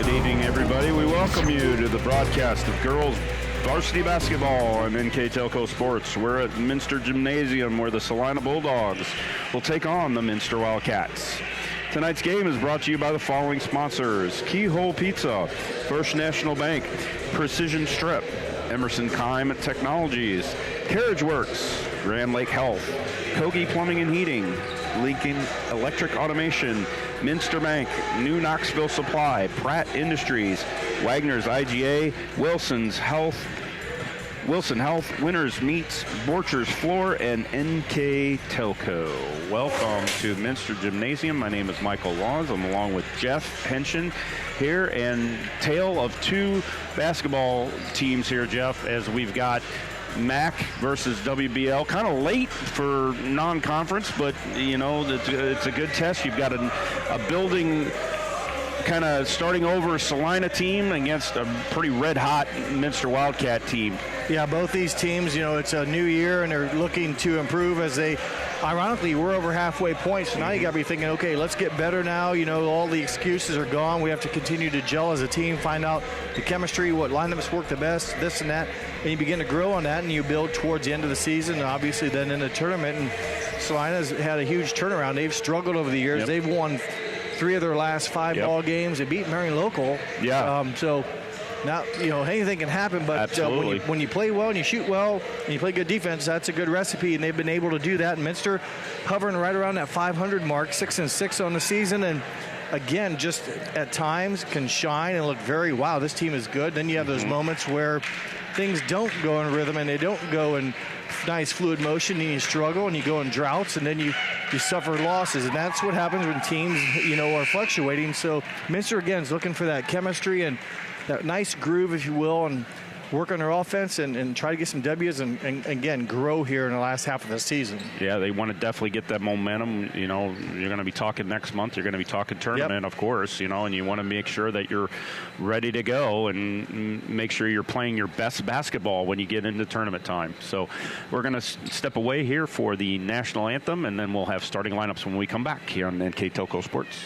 Good evening, everybody. We welcome you to the broadcast of girls varsity basketball on NKTelco Sports. We're at Minster Gymnasium where the Celina Bulldogs will take on the Minster Wildcats. Tonight's game is brought to you by the following sponsors: Keyhole Pizza, First National Bank, Precision Strip, Emerson Climate Technologies, Carriage Works, Grand Lake Health, Kogi Plumbing and Heating, Lincoln Electric Automation, Minster Bank, New Knoxville Supply, Pratt Industries, Wagner's IGA, Wilson Health, Winners Meats, Borchers Floor, and NKTelco. Welcome to Minster Gymnasium. My name is Michael Laws. I'm along with Jeff Pension here, and tale of two basketball teams here, Jeff, as we've got MAC versus WBL. Kind of late for non-conference, but you know it's a good test. You've got a building kind of starting over Celina team against a pretty red-hot Minster Wildcat team. Yeah, both these teams, you know, it's a new year and they're looking to improve as they, ironically, we're over halfway point. So now you got to be thinking, okay, let's get better now. You know, all the excuses are gone. We have to continue to gel as a team, find out the chemistry, what lineups work the best, this and that. And you begin to grow on that and you build towards the end of the season, and obviously then in the tournament. And Celina's had a huge turnaround. They've struggled over the years. Yep. They've won 3 of their last 5 ball games. They beat Marion Local. Yeah. So now, you know, anything can happen, but when you play well and you shoot well and you play good defense, that's a good recipe, and they've been able to do that. And Minster hovering right around that 500 mark, 6-6 on the season, and again, just at times can shine and look very, wow, this team is good. Then you have those moments where things don't go in rhythm and they don't go in nice fluid motion, and you struggle and you go in droughts, and then you suffer losses, and that's what happens when teams, you know, are fluctuating. So Minster again is looking for that chemistry and that nice groove, if you will, and work on their offense and try to get some W's and again grow here in the last half of the season. Yeah, they want to definitely get that momentum. You know, you're going to be talking next month. You're going to be talking tournament, of course, you know, and you want to make sure that you're ready to go and make sure you're playing your best basketball when you get into tournament time. So we're going to step away here for the national anthem, and then we'll have starting lineups when we come back here on NKTelco Sports.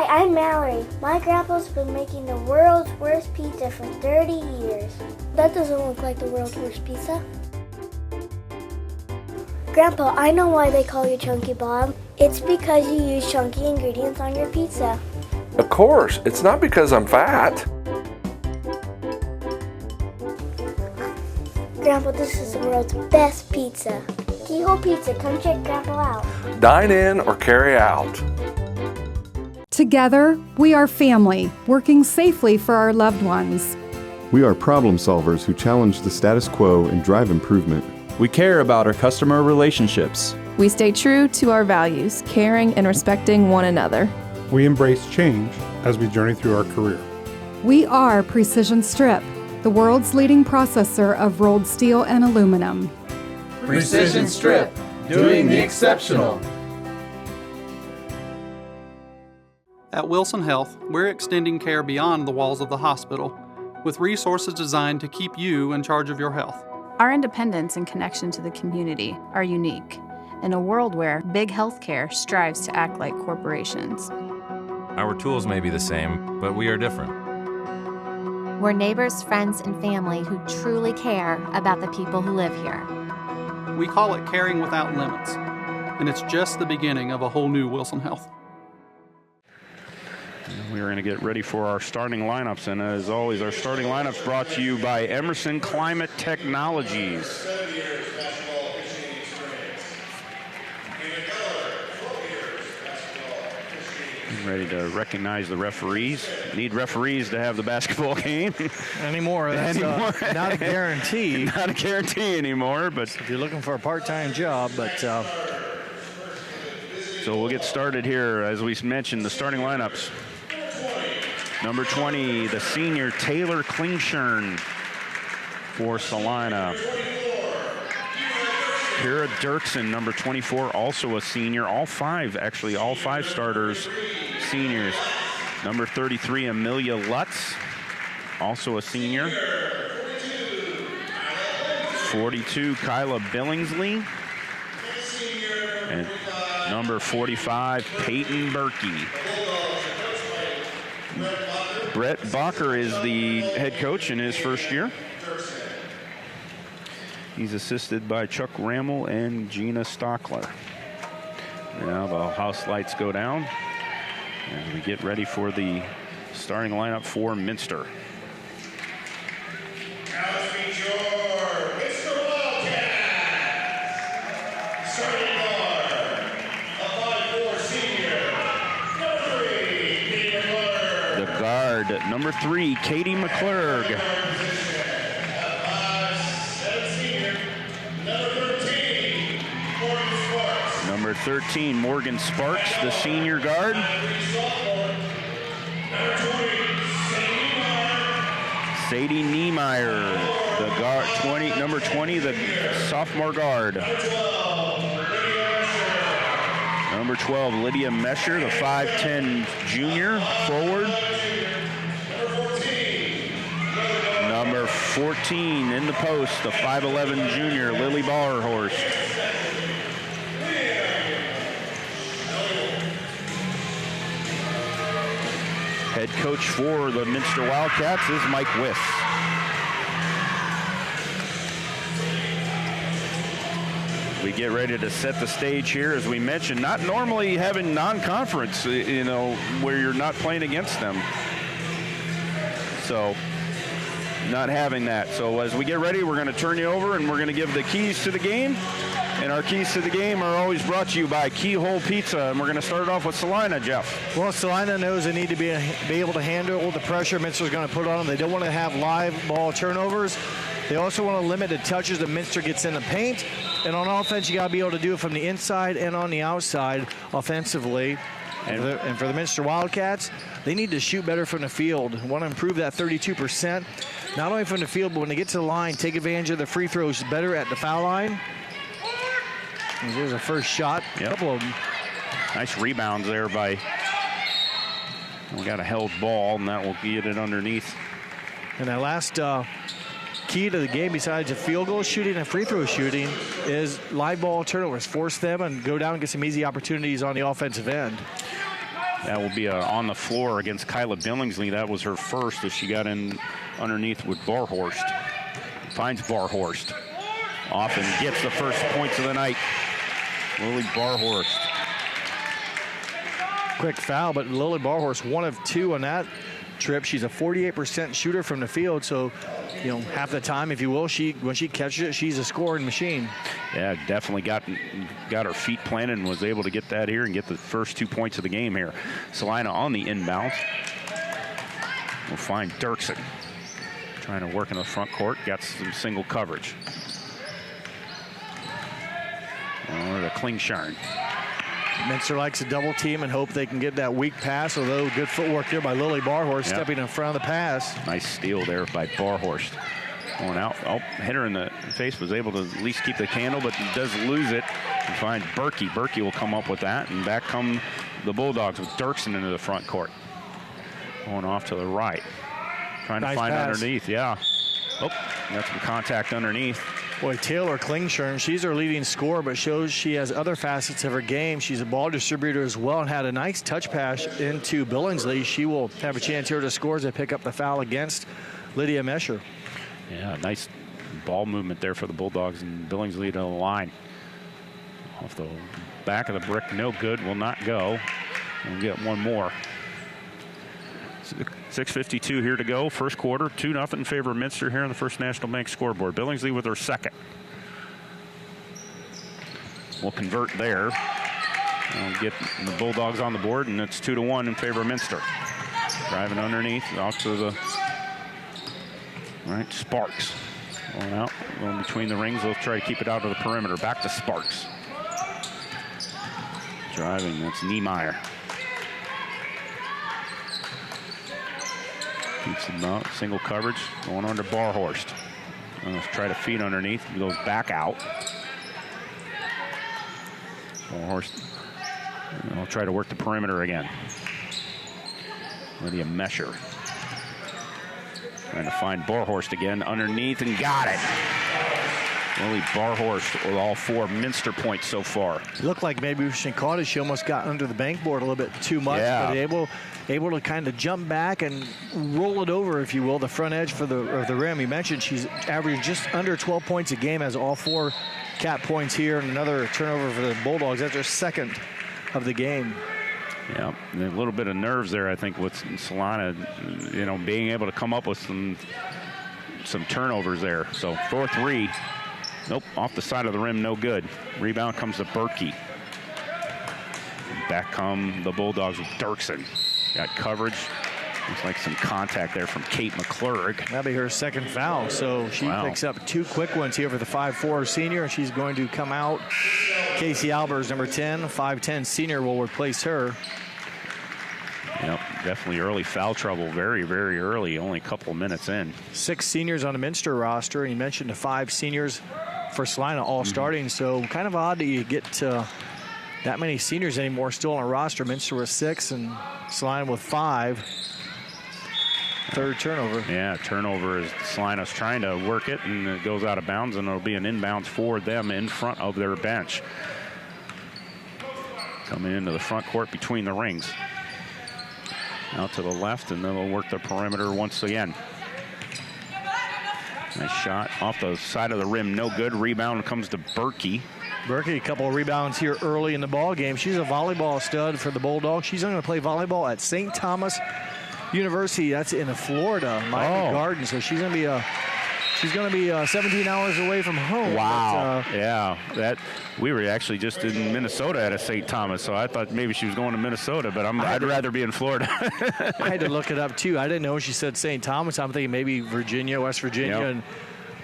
I'm Mallory. My grandpa's been making the world's worst pizza for 30 years. That doesn't look like the world's worst pizza. Grandpa, I know why they call you Chunky Bob. It's because you use chunky ingredients on your pizza. Of course, it's not because I'm fat. Grandpa, this is the world's best pizza. Keyhole Pizza, come check Grandpa out. Dine in or carry out. Together, we are family, working safely for our loved ones. We are problem solvers who challenge the status quo and drive improvement. We care about our customer relationships. We stay true to our values, caring and respecting one another. We embrace change as we journey through our career. We are Precision Strip, the world's leading processor of rolled steel and aluminum. Precision Strip, doing the exceptional. At Wilson Health, we're extending care beyond the walls of the hospital, with resources designed to keep you in charge of your health. Our independence and connection to the community are unique in a world where big healthcare strives to act like corporations. Our tools may be the same, but we are different. We're neighbors, friends, and family who truly care about the people who live here. We call it caring without limits, and it's just the beginning of a whole new Wilson Health. We're going to get ready for our starting lineups, and as always, our starting lineups brought to you by Emerson Climate Technologies. Ready to recognize the referees. Need referees to have the basketball game. Anymore. That's not a guarantee. Not a guarantee anymore, but if you're looking for a part-time job, but so we'll get started here. As we mentioned, the starting lineups. Number 20, the senior Taylor Klingshern for Celina. Kara Dirksen, number 24, also a senior. All five starters, seniors. Number 33, Amelia Lutz, also a senior. 42, Kyla Billingsley. And number 45, Peyton Berkey. Brett Bacher is the head coach in his first year. He's assisted by Chuck Rammel and Gina Stockler. Now the house lights go down and we get ready for the starting lineup for Minster. Now let's meet your Minster Wildcats. Starting guard, a 5'4" senior, number 3, Katie McClurg. The guard, number 3, Katie McClurg. Number 13, Morgan Sparks, the senior guard. Sadie Niemeyer, the guard, number 20, the sophomore guard. Number 12, Lydia Mesher, the 5'10" junior forward. Number 14 in the post, the 5'11" junior, Lily Barhorst. Head coach for the Minster Wildcats is Mike Wiss. We get ready to set the stage here, as we mentioned, not normally having non-conference, where you're not playing against them. So, not having that. So as we get ready, we're going to turn you over and we're going to give the keys to the game. And our keys to the game are always brought to you by Keyhole Pizza. And we're going to start it off with Celina, Jeff. Well, Celina knows they need to be able to handle the pressure Minster's going to put on them. They don't want to have live ball turnovers. They also want to limit the touches that Minster gets in the paint. And on offense, you got to be able to do it from the inside and on the outside offensively. And for the Minster Wildcats, they need to shoot better from the field. Want to improve that 32%. Not only from the field, but when they get to the line, take advantage of the free throws better at the foul line. And here's a first shot. Yep. A couple of them. Nice rebounds there by, we got a held ball, and that will get it underneath. And that last key to the game, besides the field goal shooting and free throw shooting, is live ball turnovers. Force them and go down and get some easy opportunities on the offensive end. That will be on the floor against Kyla Billingsley. That was her first as she got in underneath with Barhorst. Finds Barhorst. Off and gets the first points of the night. Lily Barhorst. Quick foul, but Lily Barhorst, 1 of 2 on that trip. She's a 48% shooter from the field, so half the time, if you will, when she catches it, she's a scoring machine. Yeah, definitely got her feet planted and was able to get that here and get the first 2 points of the game here. Celina on the inbound. We'll find Dirksen trying to work in the front court. Got some single coverage. Or the Klingshern. Minster likes a double team and hope they can get that weak pass, although good footwork there by Lily Barhorst, stepping in front of the pass. Nice steal there by Barhorst. Going out. Oh, hit her in the face, was able to at least keep the candle, but does lose it. And find Berkey. Berkey will come up with that, and back come the Bulldogs with Dirksen into the front court. Going off to the right. Trying to find underneath, yeah. Oh, got some contact underneath. Boy, Taylor Klingshern, she's our leading scorer, but shows she has other facets of her game. She's a ball distributor as well and had a nice touch pass into Billingsley. She will have a chance here to score as they pick up the foul against Lydia Mesher. Yeah, nice ball movement there for the Bulldogs, and Billingsley to the line. Off the back of the brick, no good, will not go. We'll get one more. 6:52 here to go. First quarter, 2-0 in favor of Minster here on the First National Bank scoreboard. Billingsley with her second. We'll convert there. We'll get the Bulldogs on the board, and it's 2-1 in favor of Minster. Driving underneath, out to the right. Sparks going out, going between the rings. They'll try to keep it out of the perimeter. Back to Sparks. Driving, that's Niemeyer. Keeps him out. Single coverage. Going on to Barhorst. Try to feed underneath. He goes back out. Barhorst. I'll try to work the perimeter again. Lydia Mesher. Trying to find Barhorst again underneath and got it. Lily Barhorst with all 4 Minster points so far. It looked like maybe when she caught it, she almost got under the bank board a little bit too much. Yeah. But able to kind of jump back and roll it over, if you will, the front edge of the rim. You mentioned she's averaging just under 12 points a game, has all 4 cap points here, and another turnover for the Bulldogs. That's their second of the game. Yeah, and a little bit of nerves there, I think, with Celina, being able to come up with some turnovers there. So 4-3. Nope, off the side of the rim, no good. Rebound comes to Berkey. Back come the Bulldogs with Dirksen. Got coverage. Looks like some contact there from Kate McClurg. That'll be her second foul, so she picks up 2 quick ones here for the 5'4" senior, and she's going to come out. Casey Albers, number 10, 5'10" senior, will replace her. Yep, definitely early foul trouble, very, very early, only a couple of minutes in. 6 seniors on the Minster roster, and you mentioned the 5 seniors for Celina all starting, so kind of odd that you get that many seniors anymore still on a roster. Minster with 6 and Celina with 5. Third turnover. Yeah, turnover as Celina's trying to work it, and it goes out of bounds, and it'll be an inbounds for them in front of their bench. Coming into the front court between the rings. Out to the left, and then they'll work the perimeter once again. Nice shot off the side of the rim, no good. Rebound comes to Berkey. Berkey, a couple of rebounds here early in the ball game. She's a volleyball stud for the Bulldogs. She's going to play volleyball at St. Thomas University. That's in Florida, Miami Gardens. So she's going to be 17 hours away from home. Wow. Yeah. We were actually just in Minnesota at a St. Thomas, so I thought maybe she was going to Minnesota, but I'd rather be in Florida. I had to look it up, too. I didn't know she said St. Thomas. I'm thinking maybe Virginia, West Virginia. Yep.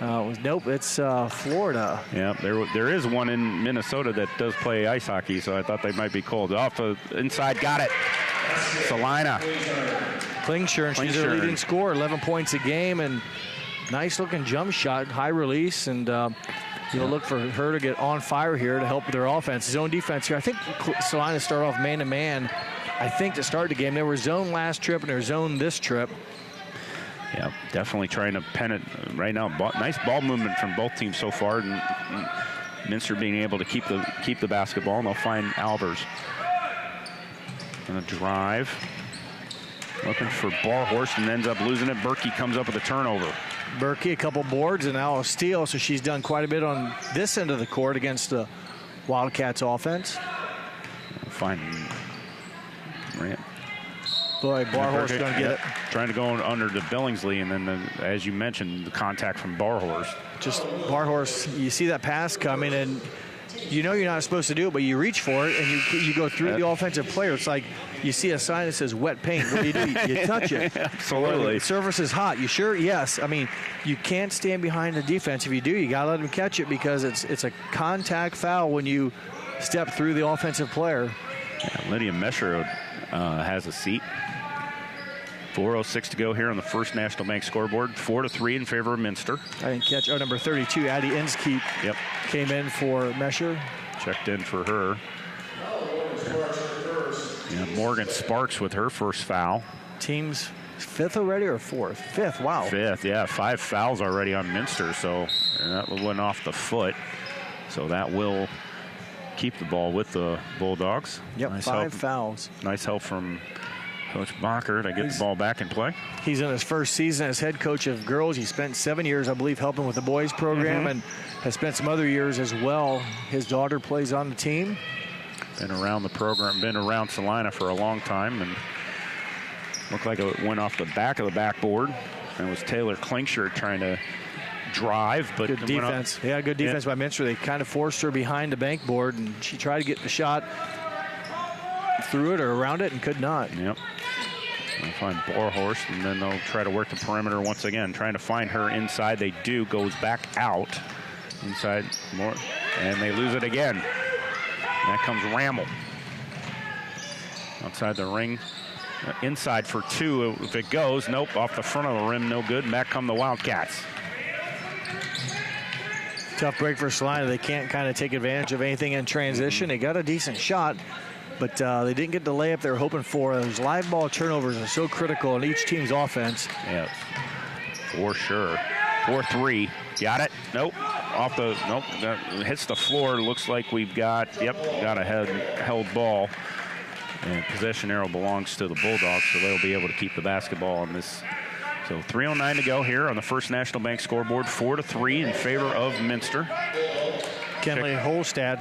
And nope, it's Florida. Yeah, there is one in Minnesota that does play ice hockey, so I thought they might be cold. Off the inside, got it. Celina. Klingshirn, she's their leading scorer, 11 points a game, and nice-looking jump shot, high release, and you'll look for her to get on fire here to help with their offense. Zone defense here. I think Celina started off man-to-man, I think, to start the game. They were zone last trip, and they're zone this trip. Yeah, definitely trying to pen it right now. Nice ball movement from both teams so far, and Minster being able to keep the basketball, and they'll find Albers. Gonna drive. Looking for Barhorst and ends up losing it. Berkey comes up with a turnover. Berkey, a couple boards and now a steal, so she's done quite a bit on this end of the court against the Wildcats offense. Fine. Boy, Barhorst going to get it. Trying to go under to Billingsley, and then, as you mentioned, the contact from Barhorst. Just Barhorst, you see that pass coming, and you know you're not supposed to do it, but you reach for it, and you go through the offensive player. It's like you see a sign that says wet paint. What do? You touch it. Absolutely. The surface is hot. You sure? Yes. I mean, you can't stand behind the defense. If you do, you got to let them catch it because it's a contact foul when you step through the offensive player. Yeah, Lydia Mesher has a seat. 4:06 to go here on the First National Bank scoreboard. 4-3 in favor of Minster. I didn't catch number 32, Addie Inskeep. Yep. Came in for Mesher. Checked in for her. Yeah, Morgan Sparks with her first foul. Team's fifth already or fourth? Fifth, wow. Fifth, yeah. 5 fouls already on Minster, so that went off the foot. So that will keep the ball with the Bulldogs. Yep, nice 5 fouls. Nice help from Coach Bacher to get the ball back in play. He's in his first season as head coach of girls. He spent 7 years, I believe, helping with the boys program and has spent some other years as well. His daughter plays on the team. Been around the program, been around Celina for a long time, and looked like it went off the back of the backboard. And it was Taylor Klingshire trying to drive, but good defense. Yeah, good defense by Minster. They kind of forced her behind the bank board, and she tried to get the shot through it or around it and could not. Yep. They'll find Barhorst, and then they'll try to work the perimeter once again, trying to find her inside. They do, goes back out inside more, and they lose it again. And that comes Rammel outside the ring. Inside for 2. If it goes, nope, off the front of the rim, no good. And back come the Wildcats. Tough break for Celina. They can't kind of take advantage of anything in transition. They got a decent shot, but they didn't get the layup they were hoping for. Those live ball turnovers are so critical in each team's offense. Yeah, for sure. 4-3. Got it? Nope. Nope. That hits the floor. Looks like we've got a held ball. And possession arrow belongs to the Bulldogs, so they'll be able to keep the basketball on this. So 3:09 to go here on the First National Bank scoreboard. 4-3 in favor of Minster. Kenley Holstad.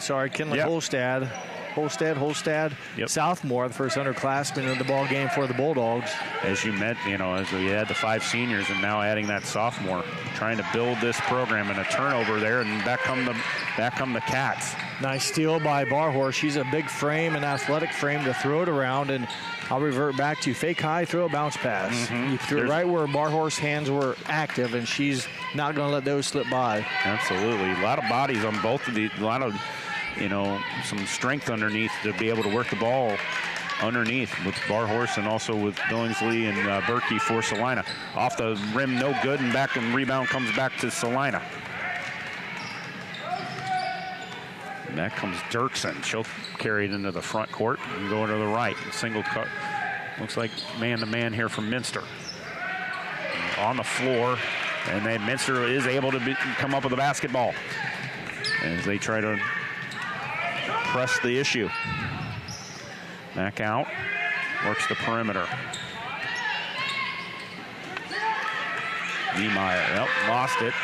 Holstad, yep. Sophomore, the first underclassman in the ball game for the Bulldogs. As you meant, as we had the 5 seniors and now adding that sophomore, trying to build this program, and a turnover there, and back come the Cats. Nice steal by Barhorse. She's a big frame, an athletic frame to throw it around, and I'll revert back to fake high, throw a bounce pass. Mm-hmm. You threw it right where Barhorse's hands were active, and she's not going to let those slip by. Absolutely. A lot of bodies on both of these, a lot of some strength underneath to be able to work the ball underneath with Barhorse and also with Billingsley and Berkey for Celina. Off the rim, no good, and back, and rebound comes back to Celina. And back comes Dirksen. She'll carry it into the front court and go to the right. Single cut. Looks like man-to-man here from Minster. On the floor, and then Minster is able to come up with a basketball as they try to press the issue. Back out, works the perimeter. Niemeyer, lost it.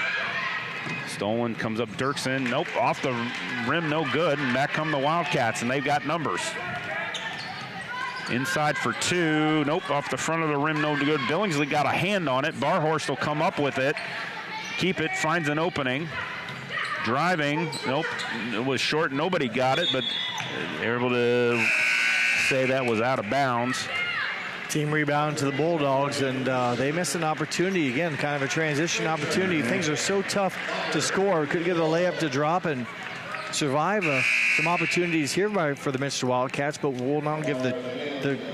Stolen, comes up Dirksen, nope, off the rim, no good, and back come the Wildcats, and they've got numbers. Inside for 2, nope, off the front of the rim, no good. Billingsley got a hand on it. Barhorst will come up with it, keep it, finds an opening. Driving, nope, it was short, nobody got it, but they're able to say that was out of bounds. Team rebound to the Bulldogs, and they missed an opportunity. Again, kind of a transition opportunity. Things are so tough to score. Couldn't get a layup to drop and survive some opportunities here for the Minster Wildcats, but we'll not give the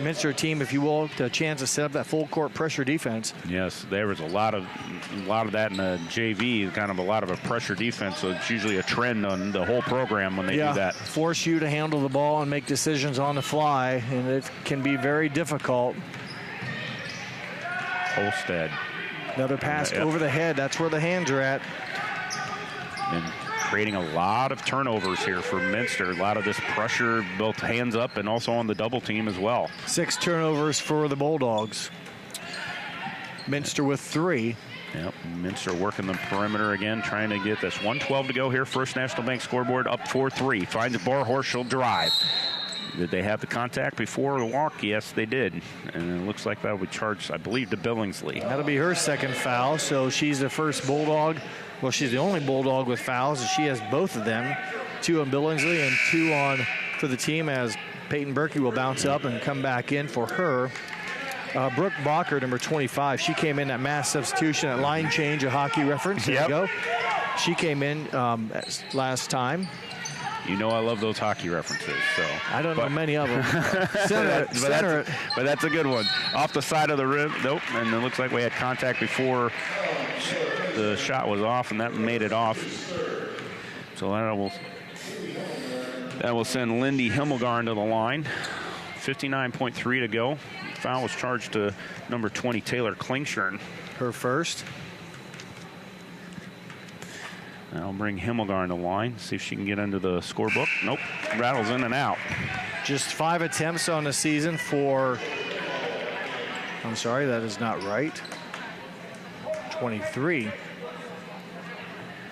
Minster team, if you will, the chance to set up that full court pressure defense. Yes, there was a lot of that in the JV, kind of a lot of a pressure defense, so it's usually a trend on the whole program when they do that. Force you to handle the ball and make decisions on the fly, and it can be very difficult. Holstead. Another pass over the head. That's where the hands are at. And creating a lot of turnovers here for Minster. A lot of this pressure, both hands up and also on the double team as well. 6 turnovers for the Bulldogs. Minster with 3. Yep, Minster working the perimeter again, trying to get this. 1:12 to go here. First National Bank scoreboard up 4-3. Finds Barhorst, she'll drive. Did they have the contact before the walk? Yes, they did. And it looks like that would charge, I believe, to Billingsley. That'll be her second foul, so she's the first Bulldog. Well, she's the only Bulldog with fouls, and she has both of them. 2 on Billingsley and 2 on for the team, as Peyton Berkey will bounce up and come back in for her. Brooke Bacher, number 25, she came in at mass substitution at line change, a hockey reference. There you go. She came in last time. You know I love those hockey references. So I don't know many of them. But that's a good one. Off the side of the rim, nope. And it looks like we had contact before the shot was off, and that made it off. So that will send Lindy Himmelgarn to the line. 59.3 to go. Foul was charged to number 20, Taylor Klingshern. Her first. I'll bring Himmelgarn to the line, see if she can get into the scorebook. Nope, rattles in and out. Just 5 attempts on the season for, I'm sorry, that is not right. 23.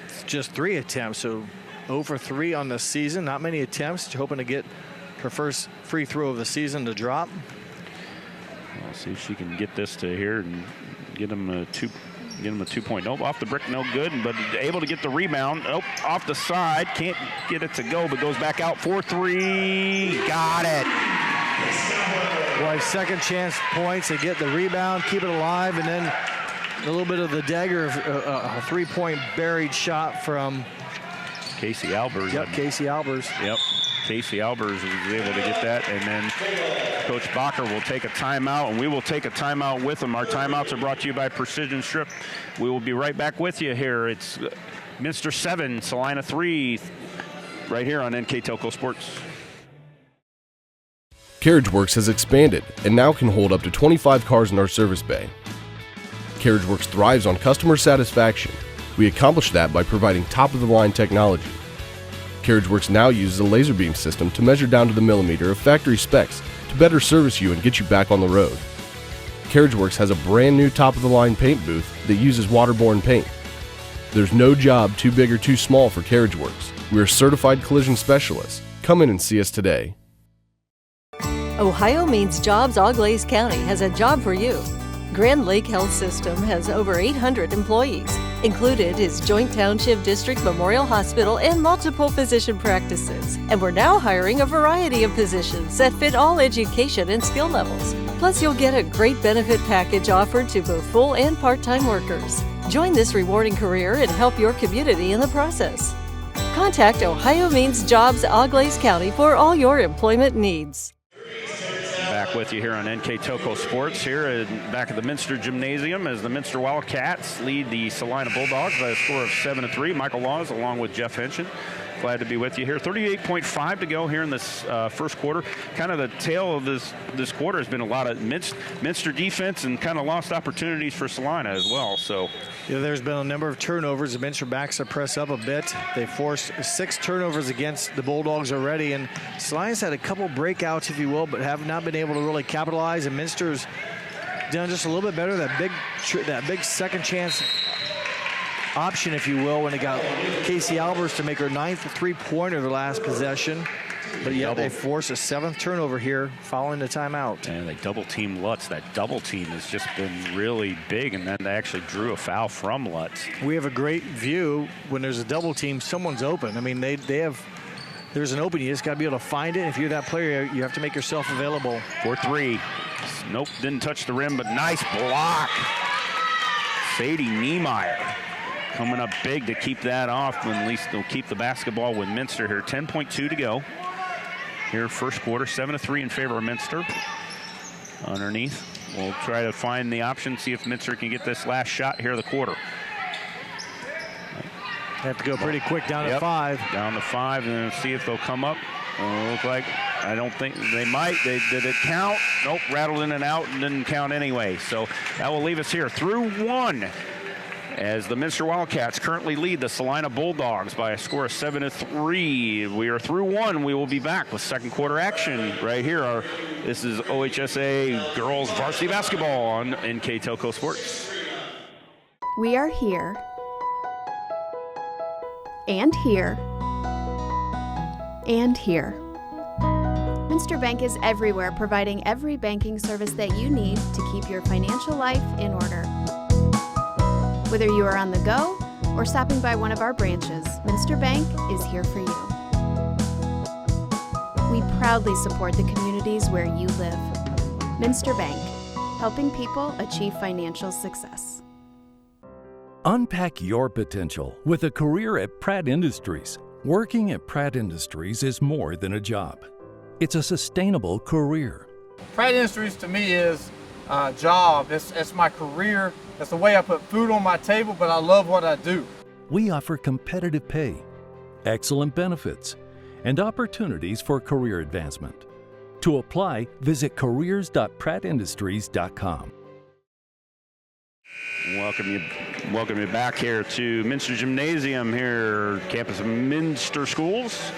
It's just 3 attempts, so 0 for 3 on the season. Not many attempts, hoping to get her first free throw of the season to drop. We'll see if she can get this to here and get him a 2-point. Nope, off the brick, no good, but able to get the rebound. Nope, off the side, can't get it to go, but goes back out for 3. Got it. Boy, second chance points. They get the rebound, keep it alive, and then a little bit of the dagger, a 3-point buried shot from Casey Albers. Yep, Casey Albers. Yep. Casey Albers was able to get that, and then Coach Bacher will take a timeout, and we will take a timeout with him. Our timeouts are brought to you by Precision Strip. We will be right back with you here. It's Minster 7, Celina 3, right here on NKTelco Sports. CarriageWorks has expanded and now can hold up to 25 cars in our service bay. CarriageWorks thrives on customer satisfaction. We accomplish that by providing top-of-the-line technology. CarriageWorks now uses a laser beam system to measure down to the millimeter of factory specs to better service you and get you back on the road. CarriageWorks has a brand new top-of-the-line paint booth that uses waterborne paint. There's no job too big or too small for CarriageWorks. We're certified collision specialists. Come in and see us today. Ohio Means Jobs Auglaize County has a job for you. Grand Lake Health System has over 800 employees. Included is Joint Township District Memorial Hospital and multiple physician practices. And we're now hiring a variety of positions that fit all education and skill levels. Plus, you'll get a great benefit package offered to both full and part-time workers. Join this rewarding career and help your community in the process. Contact Ohio Means Jobs Auglaize County for all your employment needs. Back with you here on NKTelco Sports here back at the Minster Gymnasium as the Minster Wildcats lead the Celina Bulldogs by a score of 7-3. Michael Laws along with Jeff Henshin. Glad to be with you here. 38.5 to go here in this first quarter. Kind of the tail of this quarter has been a lot of Minster defense and kind of lost opportunities for Celina as well. So there's been a number of turnovers. The Minster backs to press up a bit. They forced 6 turnovers against the Bulldogs already, and Celina's had a couple breakouts, if you will, but have not been able to really capitalize. And Minster's done just a little bit better. That big second chance option, if you will, when they got Casey Albers to make her 9th three-pointer the last possession. But yet they force a 7th turnover here following the timeout. And they double-team Lutz. That double team has just been really big, and then they actually drew a foul from Lutz. We have a great view. When there's a double team, someone's open. I mean, there's an opening. You just got to be able to find it. If you're that player, you have to make yourself available. 4-3. Nope, didn't touch the rim, but nice block. Sadie Niemeyer coming up big to keep that off, and at least they'll keep the basketball with Minster here. 10.2 to go here first quarter. 7-3 in favor of Minster. Underneath, we'll try to find the option, see if Minster can get this last shot here of the quarter. Have to go pretty quick down to 5. Down to 5, and then see if they'll come up. Look like, I don't think they might. Did it count? Nope, rattled in and out and didn't count anyway. So that will leave us here through 1. As the Minster Wildcats currently lead the Celina Bulldogs by a score of 7-3. We are through 1. We will be back with second quarter action right here. This is OHSA Girls Varsity Basketball on NKTelco Sports. We are here and here and here. Minster Bank is everywhere, providing every banking service that you need to keep your financial life in order. Whether you are on the go or stopping by one of our branches, Minster Bank is here for you. We proudly support the communities where you live. Minster Bank, helping people achieve financial success. Unpack your potential with a career at Pratt Industries. Working at Pratt Industries is more than a job. It's a sustainable career. Pratt Industries to me is a job. It's my career. It's the way I put food on my table, but I love what I do. We offer competitive pay, excellent benefits, and opportunities for career advancement. To apply, visit careers.prattindustries.com. Welcome you back here to Minster Gymnasium here, campus of Minster Schools.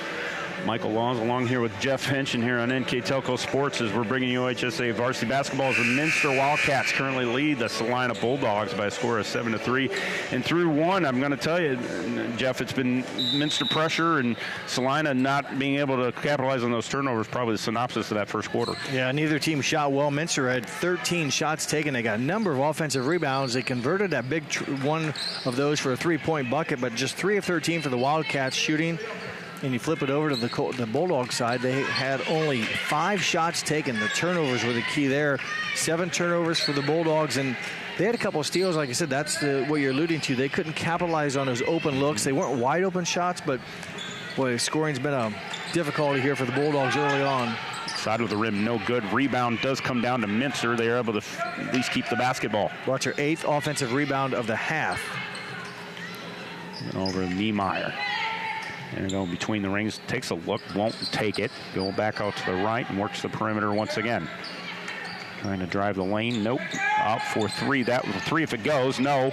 Michael Laws along here with Jeff Henshin here on NKTelco Sports as we're bringing you OHSA varsity basketball as the Minster Wildcats currently lead the Celina Bulldogs by a score of 7-3. And through 1, I'm going to tell you, Jeff, it's been Minster pressure and Celina not being able to capitalize on those turnovers, probably the synopsis of that first quarter. Yeah, neither team shot well. Minster had 13 shots taken. They got a number of offensive rebounds. They converted that big one of those for a 3-point bucket, but just 3 of 13 for the Wildcats shooting. And you flip it over to the Bulldog side, they had only 5 shots taken. The turnovers were the key there. 7 turnovers for the Bulldogs, and they had a couple of steals. Like I said, that's what you're alluding to. They couldn't capitalize on those open looks. They weren't wide open shots, but Boy, scoring's been a difficulty here for the Bulldogs early on. Side of the rim, no good. Rebound does come down to Minster. They are able to at least keep the basketball. Watch her 8th offensive rebound of the half. And over to Niemeyer. And go between the rings, takes a look, won't take it. Go back out to the right and works the perimeter once again. Trying to drive the lane, nope. Out for 3, that was a 3 if it goes, no.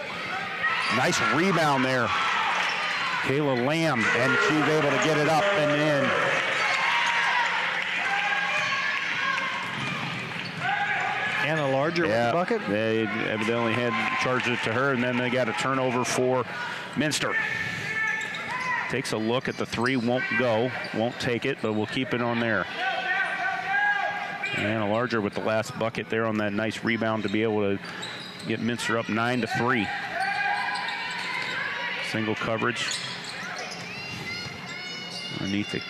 Nice rebound there. Kayla Lamb, and she's able to get it up and in. Anna Larger with the bucket. They evidently had charged it to her, and then they got a turnover for Minster. Takes a look at the 3, won't go, won't take it, but we'll keep it on there. Anna Larger with the last bucket there on that nice rebound to be able to get Minster up 9-3. Single coverage. Underneath it.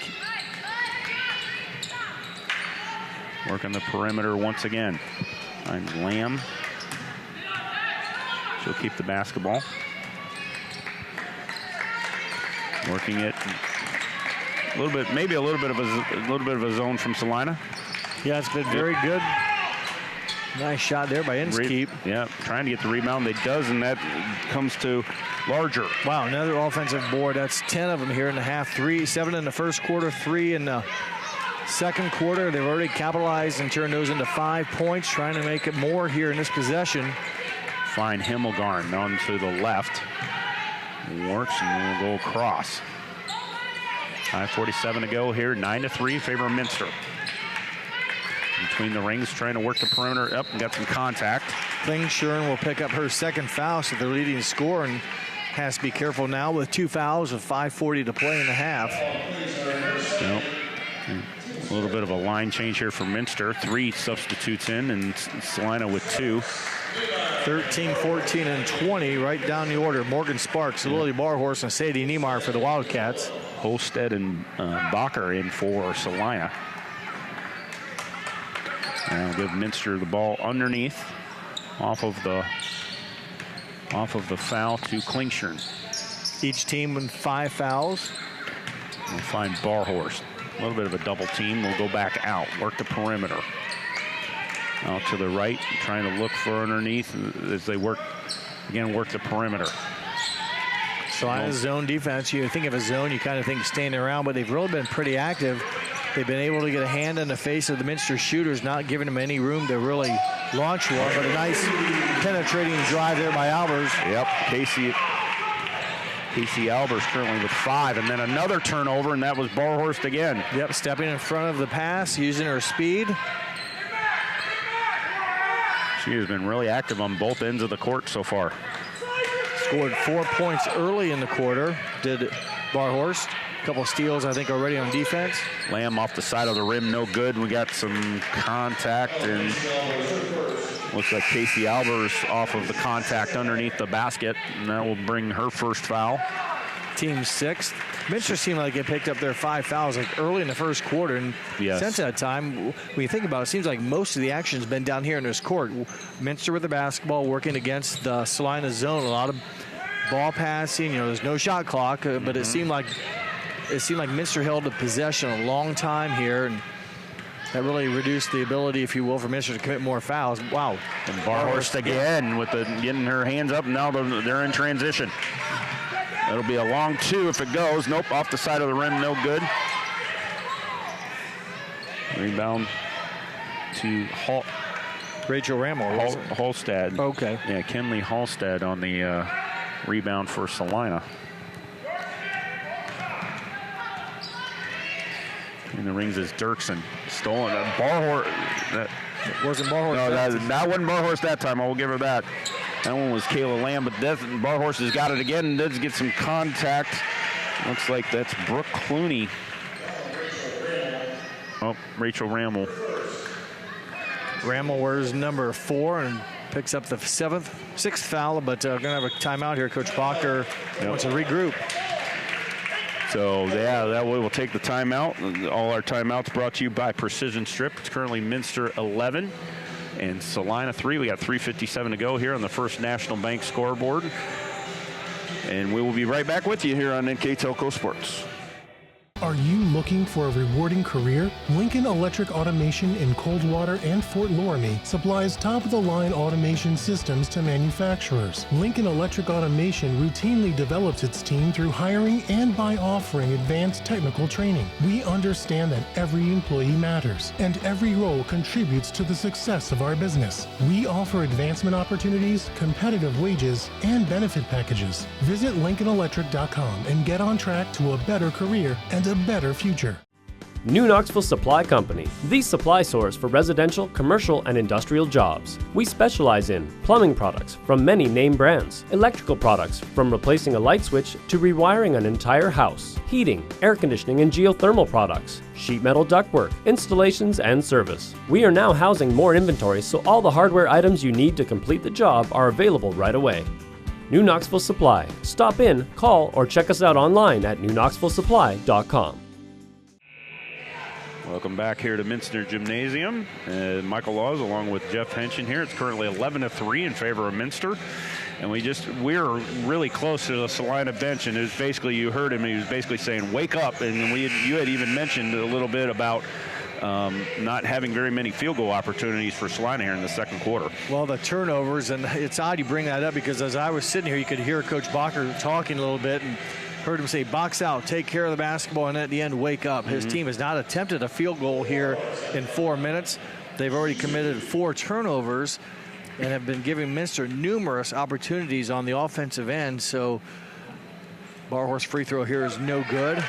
Working the perimeter once again. Finds Lamb. She'll keep the basketball. Working it a little bit, maybe a little bit of a zone from Celina. Yeah, it's been very good. Nice shot there by Inskeep. Yeah, trying to get the rebound. They does, and that comes to Larger. Wow, another offensive board. That's 10 of them here in the half. 7 in the first quarter, 3 in the second quarter. They've already capitalized and turned those into 5 points, trying to make it more here in this possession. Find Himmelgarn on to the left. Works and will go across. 5:47 to go here. 9-3 in favor of Minster. Between the rings, trying to work the perimeter up and got some contact. Klingshurn will pick up her second foul, so they're leading the score and has to be careful now with 2 fouls with 5:40 to play in the half. Yep. A little bit of a line change here for Minster. 3 substitutes in, and Celina with 2. 13, 14, and 20 right down the order. Morgan Sparks, Lily Barhorse, and Sadie Niemeyer for the Wildcats. Holstead and Bacher in for Celina. And I'll give Minster the ball underneath, off of the foul to Klingshurn. Each team with 5 fouls. We'll find Barhorst. A little bit of a double team. We'll go back out, work the perimeter. Out to the right, trying to look for underneath as they work the perimeter. Celina's zone defense, you think of a zone, you kind of think standing around, but they've really been pretty active. They've been able to get a hand in the face of the Minster shooters, not giving them any room to really launch one, but a nice penetrating drive there by Albers. Yep, Casey Albers currently with 5, and then another turnover, and that was Barhorst again. Yep, stepping in front of the pass, using her speed. She has been really active on both ends of the court so far. Scored 4 points early in the quarter, did Barhorst. A couple steals, I think, already on defense. Lamb off the side of the rim, no good. We got some contact, and looks like Casey Albers off of the contact underneath the basket, and that will bring her first foul. Team 6th. Minster seemed like they picked up their 5 fouls like early in the first quarter, and since that time, when you think about it, it seems like most of the action has been down here in this court. Minster with the basketball, working against the Celina zone. A lot of ball passing. There's no shot clock, but it seemed like Minster held the possession a long time here, and that really reduced the ability, if you will, for Minster to commit more fouls. Wow. And Barhorst again with getting her hands up. Now they're in transition. It'll be a long 2 if it goes. Nope, off the side of the rim, no good. Rebound to Rachel Rammel. Halstead. Okay. Yeah, Kenley Halstead on the rebound for Celina. In the rings is Dirksen. Stolen. Barhorst. Wasn't Barhorst. No, that wasn't Barhorst that time. I will give her that. That one was Kayla Lamb, but Barhorst has got it again and does get some contact. Looks like that's Brooke Clooney. Oh, Rachel Rammel. Rammel wears number 4 and picks up the 6th foul, but going to have a timeout here. Coach Bacher wants to regroup. So, yeah, that way we'll take the timeout. All our timeouts brought to you by Precision Strip. It's currently Minster 11 and Celina 3. We got 3:57 to go here on the First National Bank scoreboard. And we will be right back with you here on NKTelco Sports. Are you looking for a rewarding career? Lincoln Electric Automation in Coldwater and Fort Loramie supplies top-of-the-line automation systems to manufacturers. Lincoln Electric Automation routinely develops its team through hiring and by offering advanced technical training. We understand that every employee matters, and every role contributes to the success of our business. We offer advancement opportunities, competitive wages, and benefit packages. Visit LincolnElectric.com and get on track to a better career and a better future. New Knoxville Supply Company, the supply source for residential, commercial, and industrial jobs. We specialize in plumbing products from many name brands, electrical products from replacing a light switch to rewiring an entire house, heating, air conditioning, and geothermal products, sheet metal ductwork, installations, and service. We are now housing more inventory, so all the hardware items you need to complete the job are available right away. New Knoxville Supply. Stop in, call, or check us out online at newknoxvillesupply.com. Welcome back here to Minster Gymnasium. Michael Laws along with Jeff Henshin here. It's currently 11-3 in favor of Minster. And we're really close to the Celina bench, and it was basically, you heard him, he was basically saying, wake up. And you had even mentioned a little bit about not having very many field goal opportunities for Celina here in the second quarter. Well, the turnovers, and it's odd you bring that up because as I was sitting here, you could hear Coach Bacher talking a little bit and heard him say, box out, take care of the basketball, and at the end, wake up. His team has not attempted a field goal here in 4 minutes. They've already committed 4 turnovers and have been giving Minster numerous opportunities on the offensive end. So Barhorse free throw here is no good.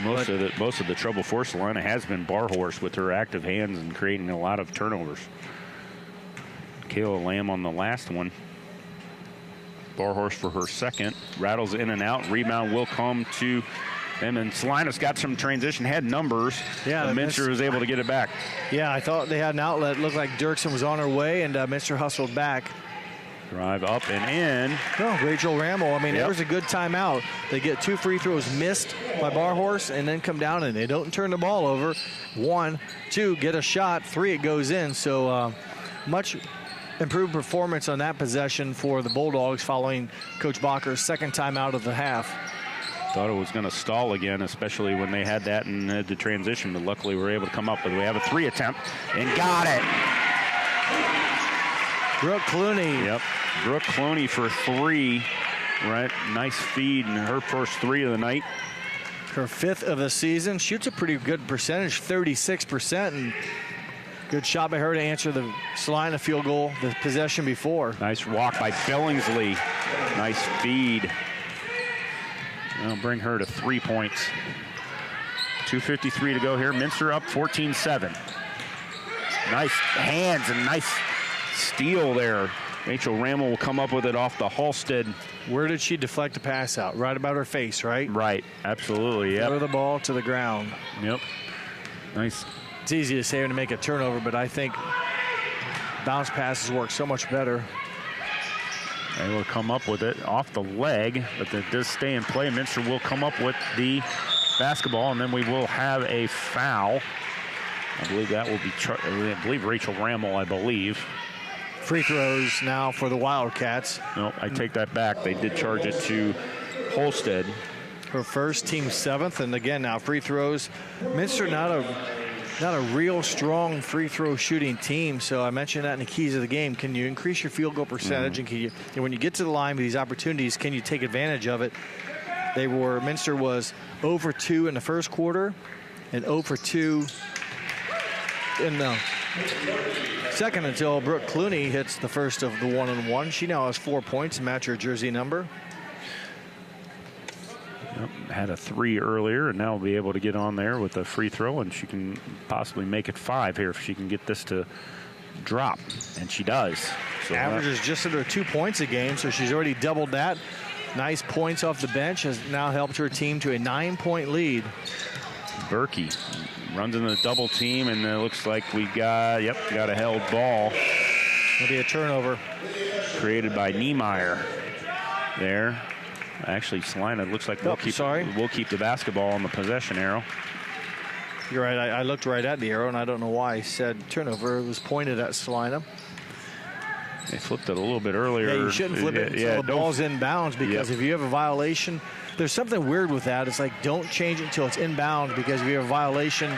Most of the trouble for Celina has been Barhorse with her active hands and creating a lot of turnovers. Kayla Lamb on the last one. Barhorse for her second. Rattles in and out. Rebound will come to them. And Celina's got some transition head numbers. Yeah, Minster was able to get it back. Yeah, I thought they had an outlet. Looked like Dirksen was on her way, and Minster hustled back. Drive up and in. Oh, Rachel Rammel. I mean, It was a good timeout. They get 2 free throws missed by Barhorse and then come down and they don't turn the ball over. 1, 2, get a shot. 3, it goes in. So much improved performance on that possession for the Bulldogs following Coach Bacher's second timeout of the half. Thought it was going to stall again, especially when they had that and the transition, but luckily we were able to come up with it. We have a 3 attempt and got it. Brooke Clooney. Yep. Brooke Clooney for 3. Right. Nice feed and her first 3 of the night. Her 5th of the season. Shoots a pretty good percentage, 36%. And good shot by her to answer the Celina field goal, the possession before. Nice walk by Billingsley. Nice feed. That'll bring her to 3 points. 2:53 to go here. Minster up 14-7. Nice hands and nice steal there. Rachel Rammel will come up with it off the Halstead. Where did she deflect the pass out? Right about her face, right? Right, absolutely, yeah. Throw the ball to the ground. Yep. Nice. It's easy to say when to make a turnover, but I think bounce passes work so much better. They will come up with it off the leg, but it does stay in play. Minster will come up with the basketball, and then we will have a foul. I believe that will be, I believe Rachel Rammel, I believe. Free throws now for the Wildcats. No, I take that back. They did charge it to Halstead. Her first, team 7th, and again now free throws. Minster not a real strong free throw shooting team, so I mentioned that in the keys of the game. Can you increase your field goal percentage, and when you get to the line with these opportunities, can you take advantage of it? Minster was 0 for 2 in the first quarter and 0 for 2 in the second until Brooke Clooney hits the first of the 1-on-1. She now has 4 points to match her jersey number. Yep, had a 3 earlier, and now will be able to get on there with a free throw, and she can possibly make it 5 here if she can get this to drop, and she does. So averages just under 2 points a game, so she's already doubled that. Nice points off the bench has now helped her team to a 9-point lead. Berkey runs in the double team, and it looks like we got a held ball. It'll be a turnover. Created by Niemeyer there. Actually, Celina looks like we'll keep the basketball on the possession arrow. You're right. I looked right at the arrow, and I don't know why I said turnover. It was pointed at Celina. They flipped it a little bit earlier. Yeah, you shouldn't flip it until the ball's in bounds, because if you have a violation, there's something weird with that. It's like, don't change it until it's in bounds, because if you have a violation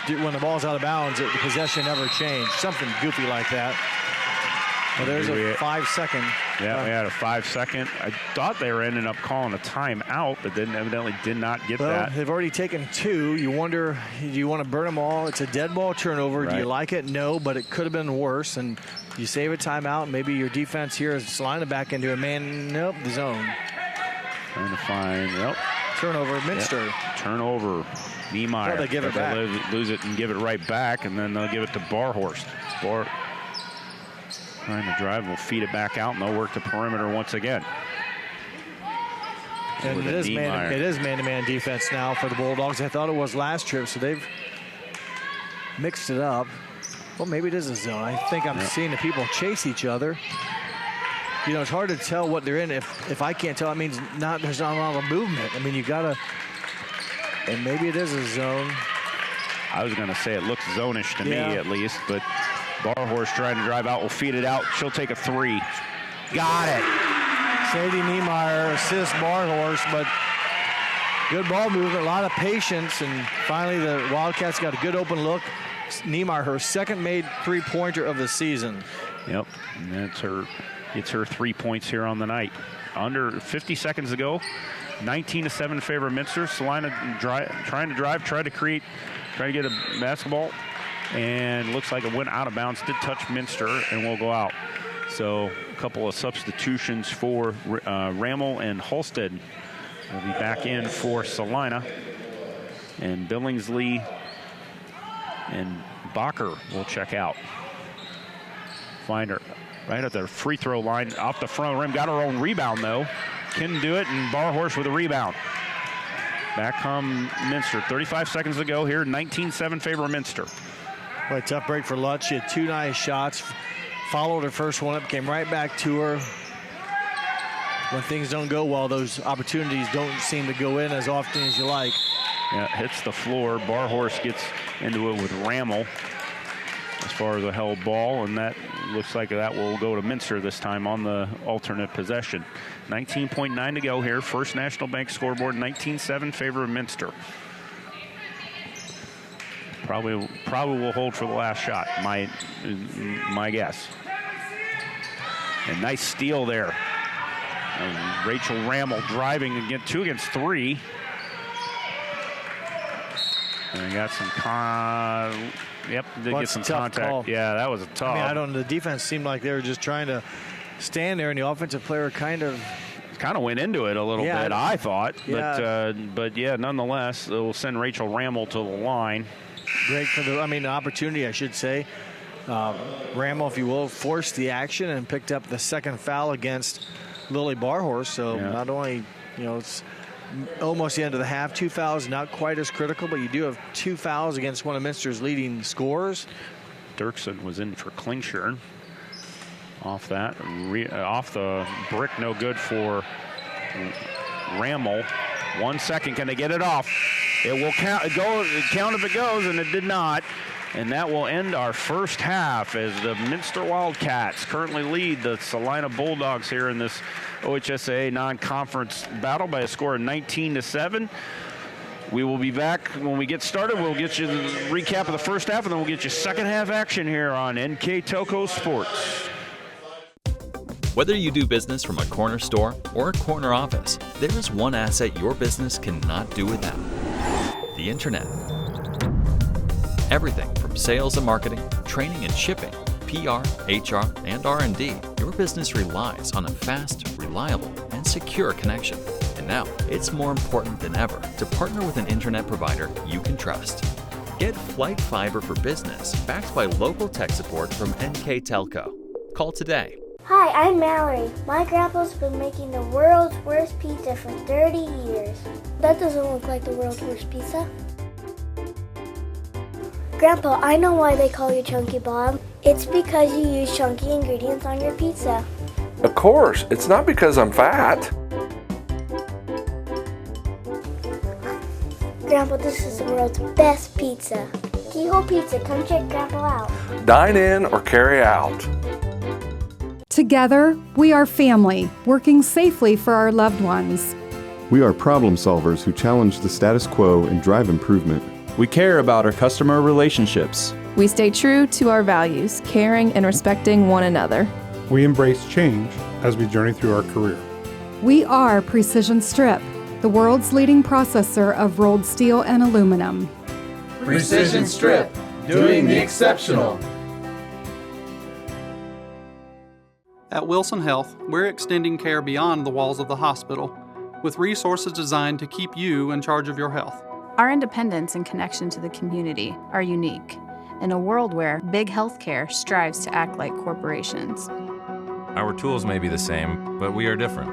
when the ball's out of bounds, the possession never changed. Something goofy like that. Well, there's a 5 second. Yeah, we had a 5 second. I thought they were ending up calling a timeout, but then evidently did not get that. They've already taken 2. You wonder, do you want to burn them all? It's a dead ball turnover. Right. Do you like it? No, but it could have been worse. And you save a timeout. Maybe your defense here is Celina back into a man. Nope, the zone. Trying to find, turnover, Minster. Yep. Turnover, Niemeyer. They give it back. They lose it and give it right back, and then they'll give it to Barhorst. Trying to drive, will feed it back out, and they'll work the perimeter once again. And it is man-to-man defense now for the Bulldogs. I thought it was last trip, so they've mixed it up. Well, maybe it is a zone. I think I'm seeing the people chase each other. You know, it's hard to tell what they're in. If I can't tell, it means there's not a lot of movement. I mean, you got to, and maybe it is a zone. I was going to say it looks zone-ish to me at least, but Barhorst trying to drive out, will feed it out. She'll take a 3. Got it. Sadie Niemeyer assists Barhorst, but good ball movement, a lot of patience, and finally the Wildcats got a good open look. Niemeyer, her second made 3-pointer of the season. Yep, and that's her. Gets her 3 points here on the night. Under 50 seconds to go, 19-7 favor Minster. Celina trying to drive, try to get a basketball, and looks like it went out of bounds. Did touch Minster and will go out. So a couple of substitutions for Rammel and Halstead will be back in for Celina, and Billingsley and Bacher will check out. Find her right at the free throw line, off the front of the rim. Got her own rebound, though. Couldn't do it, and Barhorst with a rebound. Back come Minster. 35 seconds to go here. 19-7 favor Minster. Boy, tough break for Lutz. She had 2 nice shots. Followed her first one up, came right back to her. When things don't go well, those opportunities don't seem to go in as often as you like. Yeah, hits the floor. Barhorst gets into it with Rammel as far as a held ball, and that looks like that will go to Minster this time on the alternate possession. 19.9 to go here. First National Bank scoreboard, 19-7 favor of Minster. Probably will hold for the last shot, my guess. And nice steal there. Rachel Rammel driving again, 2 against 3. And got some did get some contact. Call. Yeah, that was a tough. I mean, I don't know. The defense seemed like they were just trying to stand there, and the offensive player kind of went into it a little bit, I thought. Yeah. But nonetheless, it will send Rachel Rammel to the line. Great for the opportunity, I should say. Rammel, if you will, forced the action and picked up the second foul against Lily Barhorst. So not only, it's almost the end of the half. 2 fouls, not quite as critical, but you do have 2 fouls against one of Minster's leading scorers. Dirksen was in for Klingshire. Off that, off the brick, no good for Rammel. 1 second, can they get it off? It will count if it goes, and it did not. And that will end our first half as the Minster Wildcats currently lead the Celina Bulldogs here in this OHSAA non-conference battle by a score of 19-7. We will be back when we get started. We'll get you the recap of the first half, and then we'll get you second half action here on NKTelco Sports. Whether you do business from a corner store or a corner office, there is one asset your business cannot do without: the Internet. Everything from sales and marketing, training and shipping, PR, HR, and R&D, your business relies on a fast, reliable, and secure connection. And now, it's more important than ever to partner with an internet provider you can trust. Get Flight Fiber for Business, backed by local tech support from NKTelco. Call today. Hi, I'm Mallory. My grandpa's been making the world's worst pizza for 30 years. That doesn't look like the world's worst pizza. Grandpa, I know why they call you Chunky Bob. It's because you use chunky ingredients on your pizza. Of course, it's not because I'm fat. Grandpa, this is the world's best pizza. Keyhole Pizza, come check Grandpa out. Dine in or carry out. Together, we are family, working safely for our loved ones. We are problem solvers who challenge the status quo and drive improvement. We care about our customer relationships. We stay true to our values, caring and respecting one another. We embrace change as we journey through our career. We are Precision Strip, the world's leading processor of rolled steel and aluminum. Precision Strip, doing the exceptional. At Wilson Health, we're extending care beyond the walls of the hospital, with resources designed to keep you in charge of your health. Our independence and connection to the community are unique in a world where big healthcare strives to act like corporations. Our tools may be the same, but we are different.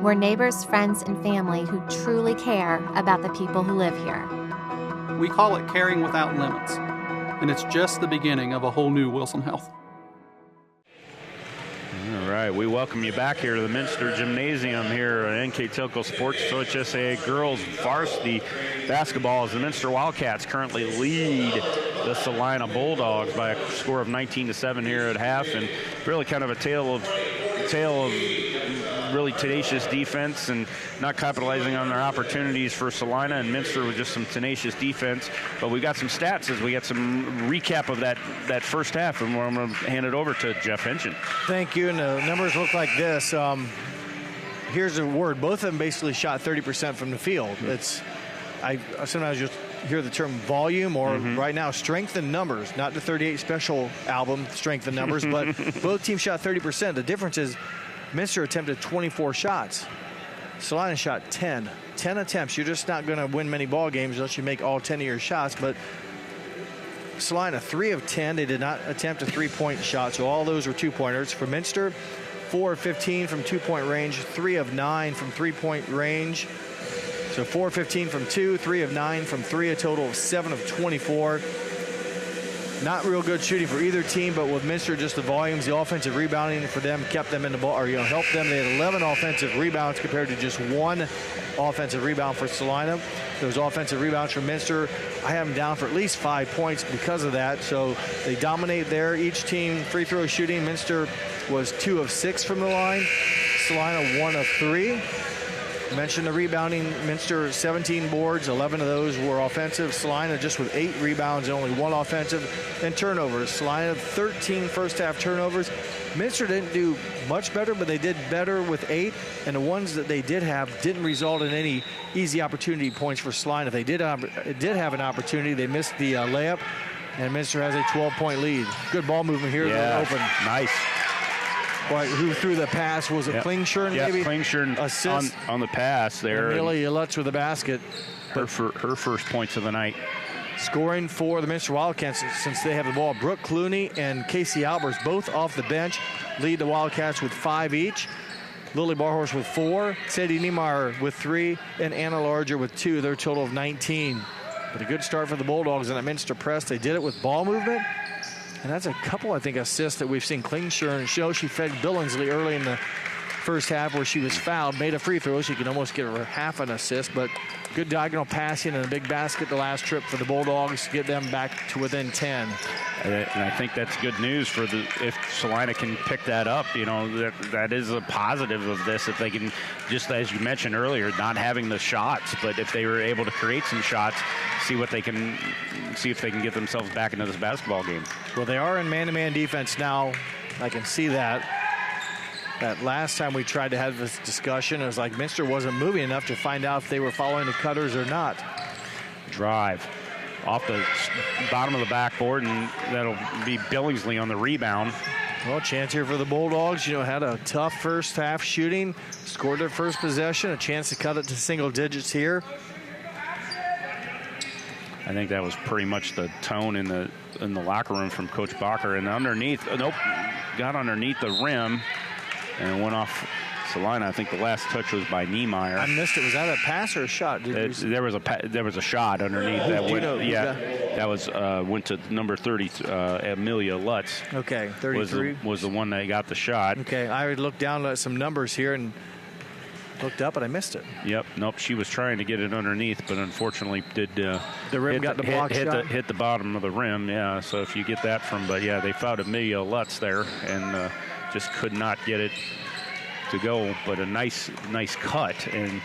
We're neighbors, friends, and family who truly care about the people who live here. We call it caring without limits, and it's just the beginning of a whole new Wilson Health. All right, we welcome you back here to the Minster Gymnasium here at NKTelco Sports HSA Girls Varsity Basketball as the Minster Wildcats currently lead the Celina Bulldogs by a score of 19-7 here at half, and really kind of a tale of really tenacious defense and not capitalizing on their opportunities for Celina, and Minster with just some tenacious defense. But we got some stats as we get some recap of that first half, and I'm going to hand it over to Jeff Henson. Thank you, and the numbers look like this. Here's a word. Both of them basically shot 30% from the field. I sometimes just hear the term volume or right now strength in numbers, not the 38 Special album, Strength in Numbers, but both teams shot 30%. The difference is Minster attempted 24 shots. Celina shot 10. 10 attempts. You're just not going to win many ball games unless you make all 10 of your shots, but Celina, 3 of 10. They did not attempt a three-point shot, so all those were two-pointers. For Minster, 4 of 15 from two-point range, 3 of 9 from three-point range. So 4 of 15 from 2, 3 of 9 from 3, a total of 7 of 24. Not real good shooting for either team, but with Minster, just the volumes, the offensive rebounding for them kept them in the ball, or helped them. They had 11 offensive rebounds compared to just 1 offensive rebound for Celina. Those offensive rebounds for Minster, I have them down for at least 5 points because of that. So they dominate there. Each team free throw shooting, Minster was 2 of 6 from the line. Celina 1 of 3. Mentioned the rebounding. Minster 17 boards, 11 of those were offensive. Celina just with 8 rebounds and only 1 offensive. And turnovers. Celina 13 first half turnovers. Minster didn't do much better, but they did better with 8. And the ones that they did have didn't result in any easy opportunity points for Celina. If they did have an opportunity, they missed the layup. And Minster has a 12-point lead. Good ball movement here. Yeah, open. Nice. Right, who threw the pass? Was it Klingshirn, maybe? Yeah, Klingshirn assist on the pass there. Amelia Lutz with the basket. Her first points of the night. Scoring for the Minster Wildcats since they have the ball. Brooke Clooney and Casey Albers both off the bench lead the Wildcats with 5 each. Lily Barhorse with 4, Sadie Niemeyer with 3, and Anna Larger with 2. Their total of 19. But a good start for the Bulldogs in that Minster press. They did it with ball movement. And that's a couple, I think, assists that we've seen Klingshirn show. She fed Billingsley early in the first half where she was fouled, made a free throw. She could almost get her half an assist, but good diagonal passing and a big basket the last trip for the Bulldogs to get them back to within 10. And I think that's good news for if Celina can pick that up. That is a positive of this. If they can, just as you mentioned earlier, not having the shots, but if they were able to create some shots, see if they can get themselves back into this basketball game. Well, they are in man-to-man defense now. I can see that. That last time we tried to have this discussion, it was like Minster wasn't moving enough to find out if they were following the cutters or not. Drive off the bottom of the backboard, and that'll be Billingsley on the rebound. Well, chance here for the Bulldogs. Had a tough first half shooting, scored their first possession, a chance to cut it to single digits here. I think that was pretty much the tone in the locker room from Coach Bacher. And underneath, got underneath the rim and went off Celina. I think the last touch was by Niemeyer. I missed it. Was that a pass or a shot? There was a shot underneath that went. That was went to number 30, Amelia Lutz. Okay, 33 was the one that got the shot. Okay, I would look down at some numbers here, and Looked up and I missed it. Yep. Nope. She was trying to get it underneath, but unfortunately did the rim got the block shot. Hit the bottom of the rim. Yeah. So if you get that from, but yeah, they fouled Amelia Lutz there and just could not get it to go. But a nice cut, and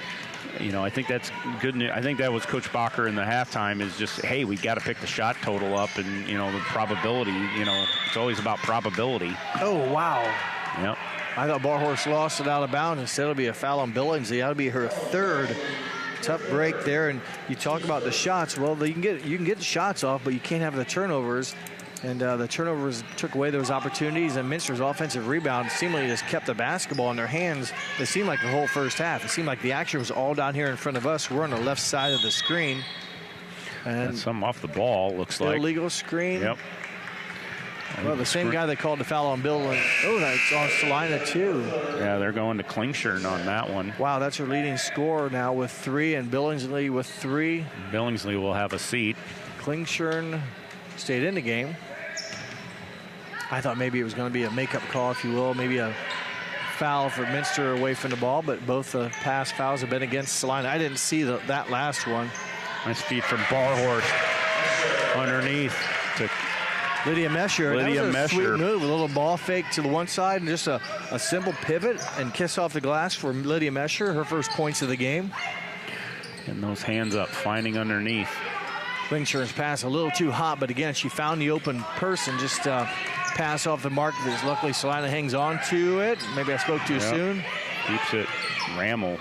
I think that's good news. I think that was Coach Bacher in the halftime is just, hey, we got to pick the shot total up, and the probability. It's always about probability. Oh wow. Yep. I thought Barhorse lost it out of bounds. Instead, it'll be a foul on Billingsley. That'll be her third. Tough break there. And you talk about the shots. Well, you can get the shots off, but you can't have the turnovers. And the turnovers took away those opportunities. And Minster's offensive rebound seemingly just kept the basketball in their hands. It seemed like the whole first half. It seemed like the action was all down here in front of us. We're on the left side of the screen. And some off the ball, looks like. Illegal screen. Yep. Well, the same guy that called the foul on Bill. Oh, that's on Celina, too. Yeah, they're going to Klingshirn on that one. Wow, that's her leading scorer now with 3, and Billingsley with 3. Billingsley will have a seat. Klingshirn stayed in the game. I thought maybe it was going to be a makeup call, if you will, maybe a foul for Minster away from the ball, but both the past fouls have been against Celina. I didn't see that last one. Nice feed from Barhorst underneath to Lydia Mesher. Lydia that was a Mesher. Sweet move, a little ball fake to the one side and just a simple pivot and kiss off the glass for Lydia Mesher, her first points of the game. Getting those hands up, finding underneath. Klingshirn's pass a little too hot, but again, she found the open person, just pass off the mark. Luckily, Celina hangs on to it. Maybe I spoke too soon. Keeps it. Rammel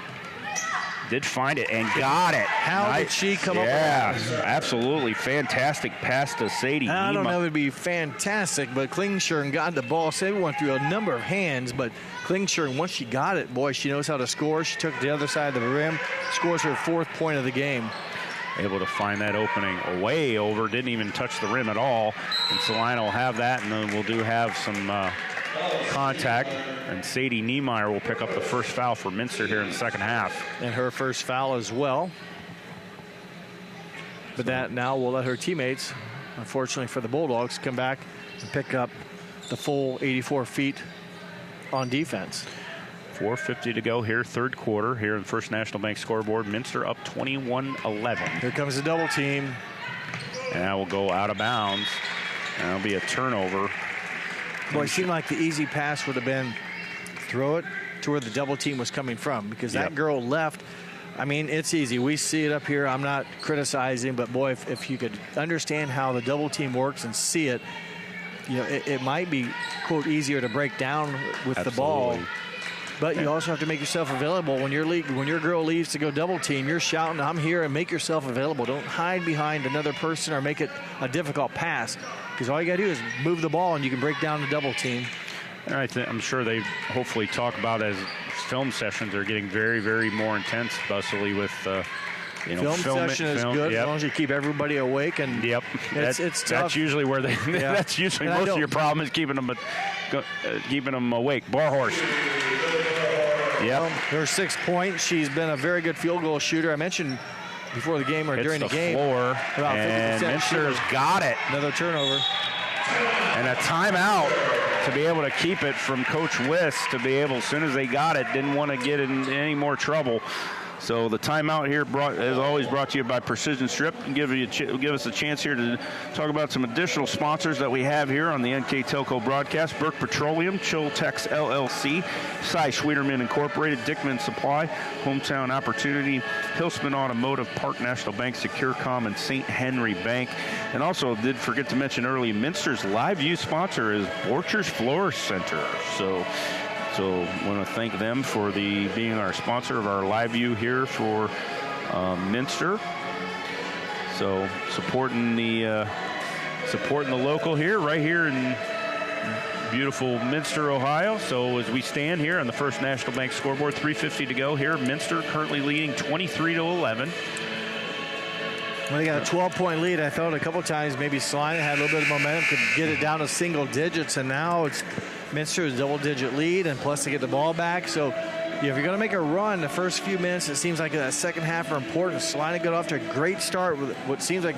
did find it and got it. How did she come up with that? that? Yeah, absolutely fantastic pass to Sadie. I don't know if it'd be fantastic, but Klingshirn got the ball. Sadie went through a number of hands, but Klingshirn, once she got it, boy, she knows how to score. She took the other side of the rim, scores her 4th point of the game. Able to find that opening way over, didn't even touch the rim at all. And Celina will have that, and then we'll have some contact. And Sadie Niemeyer will pick up the first foul for Minster here in the second half. And her first foul as well. But that now will let her teammates, unfortunately for the Bulldogs, come back and pick up the full 84 feet on defense. 4:50 to go here, third quarter, here in First National Bank scoreboard. Minster up 21-11. Here comes the double team. And that will go out of bounds. And that'll be a turnover. Boy, it seemed like the easy pass would have been throw it to where the double team was coming from, because that girl left. I mean, it's easy. We see it up here. I'm not criticizing, but boy, if you could understand how the double team works and see it, it might be, quote, easier to break down with the ball. But you also have to make yourself available. When your girl leaves to go double team, you're shouting, I'm here, and make yourself available. Don't hide behind another person or make it a difficult pass, because all you got to do is move the ball and you can break down the double team. And I'm sure they hopefully talk about as film sessions are getting very, very more intense, especially with film session is good as long as you keep everybody awake. And it's tough. That's usually where that's usually most of your problem is keeping them awake. Barhorst. Yep. Her 6 points. She's been a very good field goal shooter. I mentioned before the game or during the game. Floor, about 50%. And Minster's got it. Another turnover. And a timeout to be able to keep it from Coach Wiss, to be able, as soon as they got it, didn't want to get in any more trouble. So the timeout here is always brought to you by Precision Strip. Give us a chance here to talk about some additional sponsors that we have here on the NKTelco broadcast. Burke Petroleum, Chiltex LLC, Cy Schwederman Incorporated, Dickman Supply, Hometown Opportunity, Hillsman Automotive, Park National Bank, SecureCom, and St. Henry Bank. And also did forget to mention earlier, Minster's live view sponsor is Borchers Floor Center. So want to thank them for being our sponsor of our live view here for Minster. So supporting the local here, right here in beautiful Minster, Ohio. So as we stand here on the First National Bank scoreboard, 3:50 to go here. Minster currently leading 23-11. Well, they got a 12-point lead. I thought a couple times maybe Celina had a little bit of momentum, could get it down to single digits, and now it's Minster's double-digit lead, and plus they get the ball back. So if you're going to make a run the first few minutes, it seems like that second half are important. Celina got off to a great start with what seems like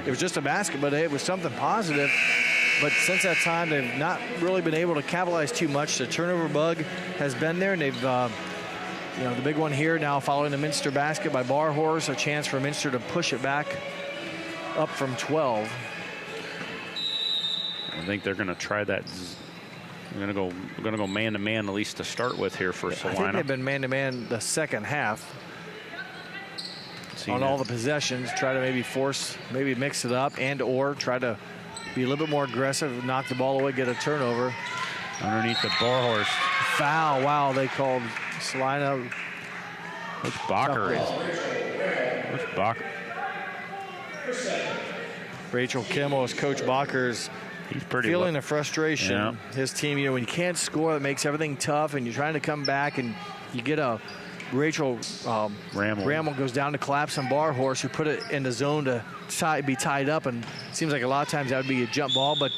it was just a basket, but it was something positive. But since that time, they've not really been able to capitalize too much. The turnover bug has been there, and they've the big one here now following the Minster basket by Bar Horse, a chance for Minster to push it back up from 12. I think they're going to try that. We're going to go man-to-man at least to start with here for Celina. I think they've been man-to-man the second half on all the possessions. Try to maybe mix it up or try to be a little bit more aggressive, knock the ball away, get a turnover. Underneath the Bar Horse. Foul. Wow, they called Celina. Which Bacher is? Which Bacher? Rachel Kimmel is Coach Bacher's. He's pretty feeling the frustration. Yeah. His team, when you can't score, that makes everything tough, and you're trying to come back, and you get a Rachel Rammel goes down to collapse on Bar Horse, who put it in the zone to be tied up, and it seems like a lot of times that would be a jump ball, but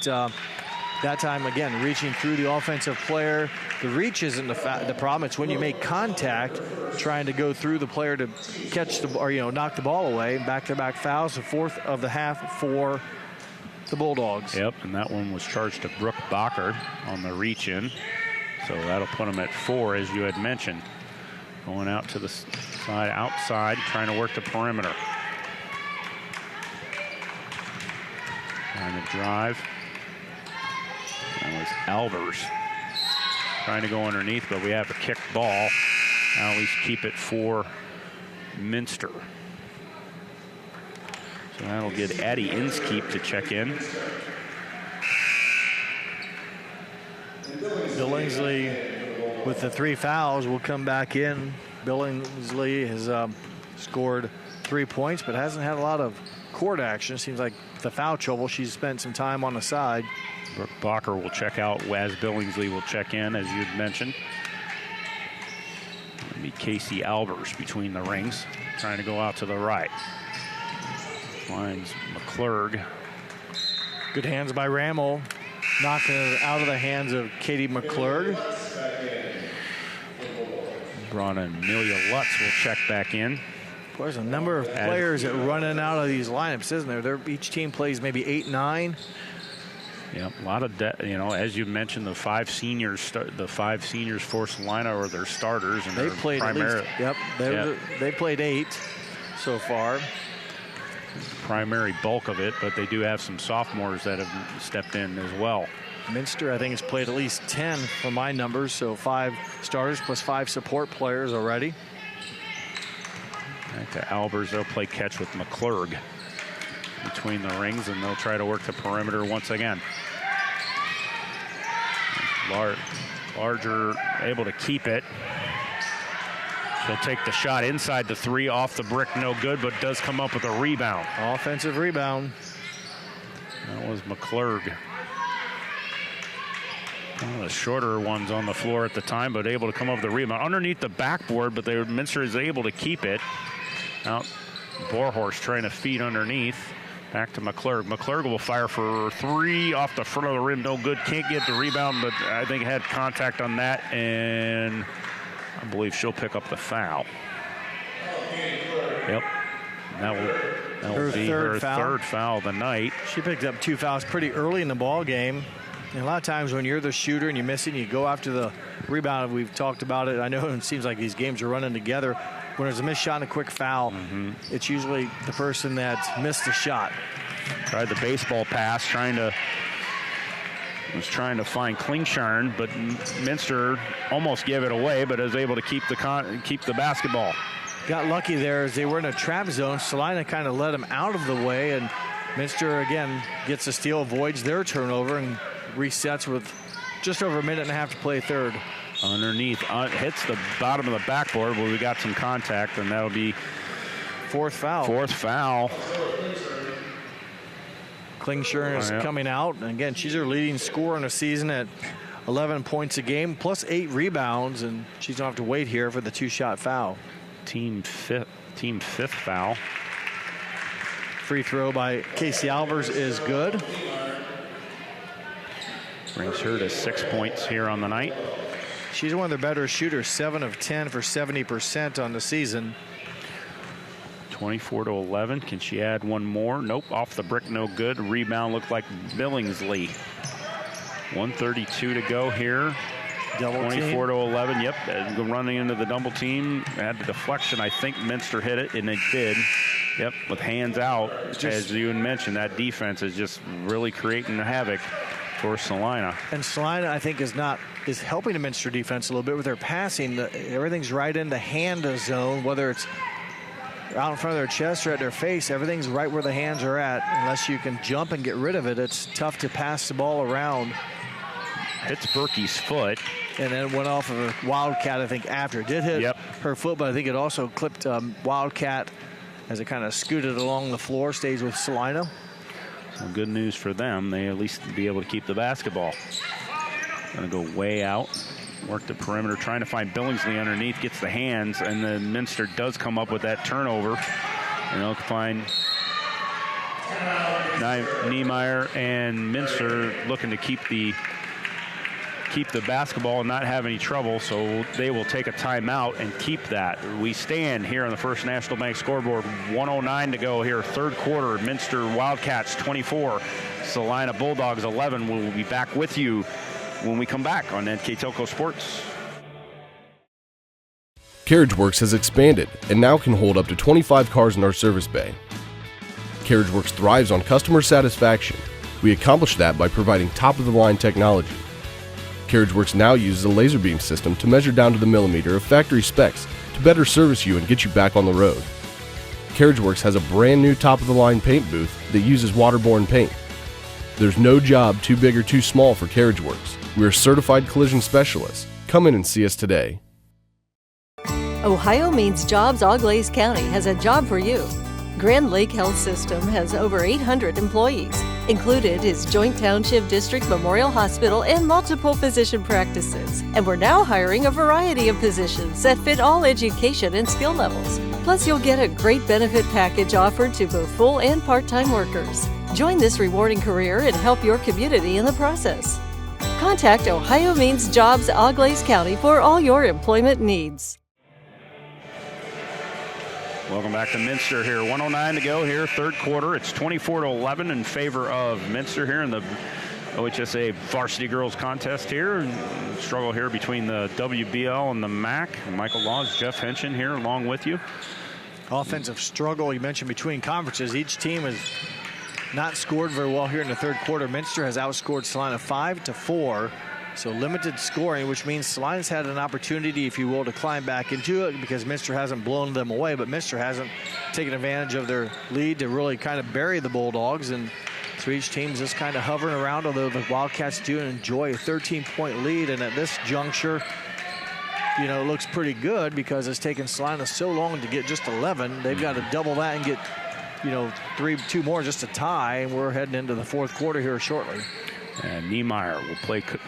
that time, again, reaching through the offensive player. The reach isn't the problem. It's when you make contact, trying to go through the player to catch knock the ball away. Back-to-back fouls, the fourth of the half for the Bulldogs. Yep, and that one was charged to Brooke Bacher on the reach-in. So that'll put them at 4, as you had mentioned. Going out to the side, outside, trying to work the perimeter. Trying to drive. That was Albers. Trying to go underneath, but we have a kicked ball. Now at least keep it for Minster. So that'll get Addie Inskeep to check in. Billingsley with the 3 fouls will come back in. Billingsley has scored 3 points, but hasn't had a lot of court action. Seems like the foul trouble, she's spent some time on the side. Brooke Bacher will check out as Billingsley will check in, as you'd mentioned. It'll be Casey Albers between the rings, trying to go out to the right. Finds McClurg. Good hands by Rammel, knocking it out of the hands of Katie McClurg. Brought in Amelia Lutz will check back in. There's a number of players that run in and out of these lineups, isn't there? Each team plays maybe 8, 9. Yeah, a lot of as you mentioned, the 5 seniors for Celina are their starters, and they played at least. They played 8 so far. Primary bulk of it, but they do have some sophomores that have stepped in as well. Minster, I think, has played at least 10 from my numbers, so 5 starters plus 5 support players already. Back to Albers, they'll play catch with McClurg between the rings, and they'll try to work the perimeter once again. Larger able to keep it. She'll take the shot inside the 3, off the brick, no good, but does come up with a rebound. Offensive rebound. That was McClurg. One of the shorter ones on the floor at the time, but able to come up with the rebound. Underneath the backboard, but Minster is able to keep it. Out, Borhorst trying to feed underneath. Back to McClurg. McClurg will fire for 3 off the front of the rim. No good. Can't get the rebound, but I think had contact on that, and I believe she'll pick up the foul. Yep. That will be her third foul of the night. She picked up 2 fouls pretty early in the ball game. And a lot of times when you're the shooter and you miss it, you go after the rebound. We've talked about it. I know it seems like these games are running together. When there's a missed shot and a quick foul, it's usually the person that missed the shot. Tried the baseball pass, was trying to find Klingshire, but Minster almost gave it away, but is able to keep the basketball. Got lucky there as they were in a trap zone. Celina kind of let them out of the way, and Minster again gets a steal, avoids their turnover, and resets with just over a minute and a half to play third. Underneath, hits the bottom of the backboard, but we got some contact, and that'll be fourth foul. Klingshire is coming out. And again, she's her leading scorer in the season at 11 points a game, plus 8 rebounds, and she's going to have to wait here for the 2-shot foul. Team fifth foul. Free throw by Casey Albers is good. Brings her to 6 points here on the night. She's one of their better shooters, 7 of 10 for 70% on the season. 24-11. Can she add one more? Nope. Off the brick, no good. Rebound looked like Billingsley. 1:32 to go here Double 24 to 11. Yep, running into the double team. Had the deflection. I think Minster hit it, and it did. Yep, with hands out. As you mentioned, that defense is just really creating havoc for Celina. And Celina, I think, is helping the Minster defense a little bit with their passing. Everything's right in the hand zone, whether it's out in front of their chest or at their face. Everything's right where the hands are at. Unless you can jump and get rid of it, it's tough to pass the ball around. Hits Berkey's foot. And then went off of a Wildcat, I think, after. It did hit her foot, but I think it also clipped Wildcat as it kind of scooted along the floor, stays with Celina. Well, good news for them. They at least be able to keep the basketball. Going to go way out. Work the perimeter, trying to find Billingsley underneath, gets the hands, and then Minster does come up with that turnover. And they'll find Niemeyer and Minster looking to keep the basketball and not have any trouble, so they will take a timeout and keep that. We stand here on the First National Bank scoreboard. 1:09 to go here, third quarter. Minster Wildcats 24, Celina Bulldogs 11. We'll be back with you when we come back on NKTelco Sports. CarriageWorks has expanded and now can hold up to 25 cars in our service bay. CarriageWorks thrives on customer satisfaction. We accomplish that by providing top-of-the-line technology. CarriageWorks now uses a laser beam system to measure down to the millimeter of factory specs to better service you and get you back on the road. CarriageWorks has a brand new top-of-the-line paint booth that uses waterborne paint. There's no job too big or too small for CarriageWorks. We're certified collision specialists. Come in and see us today. Ohio Means Jobs Auglaize County has a job for you. Grand Lake Health System has over 800 employees. Included is Joint Township District Memorial Hospital and multiple physician practices. And we're now hiring a variety of positions that fit all education and skill levels. Plus, you'll get a great benefit package offered to both full and part-time workers. Join this rewarding career and help your community in the process. Contact Ohio Means Jobs Auglaize County for all your employment needs. Welcome back to Minster here. 1:09 to go here, third quarter. It's 24 to 11 in favor of Minster here in the OHSA Varsity Girls Contest here. Struggle here between the WBL and the MAC. Michael Laws, Jeff Henshin here along with you. Offensive struggle you mentioned between conferences. Each team has not scored very well here in the third quarter. Minster has outscored Celina 5-4. So limited scoring, which means Celina's had an opportunity, if you will, to climb back into it because Minster hasn't blown them away, but Minster hasn't taken advantage of their lead to really kind of bury the Bulldogs. And so each team's just kind of hovering around, although the Wildcats do enjoy a 13-point lead. And at this juncture, you know, it looks pretty good because it's taken Celina so long to get just 11. They've got to double that and get, you know, two more just to tie. And we're heading into the fourth quarter here shortly. And Niemeyer will play catch.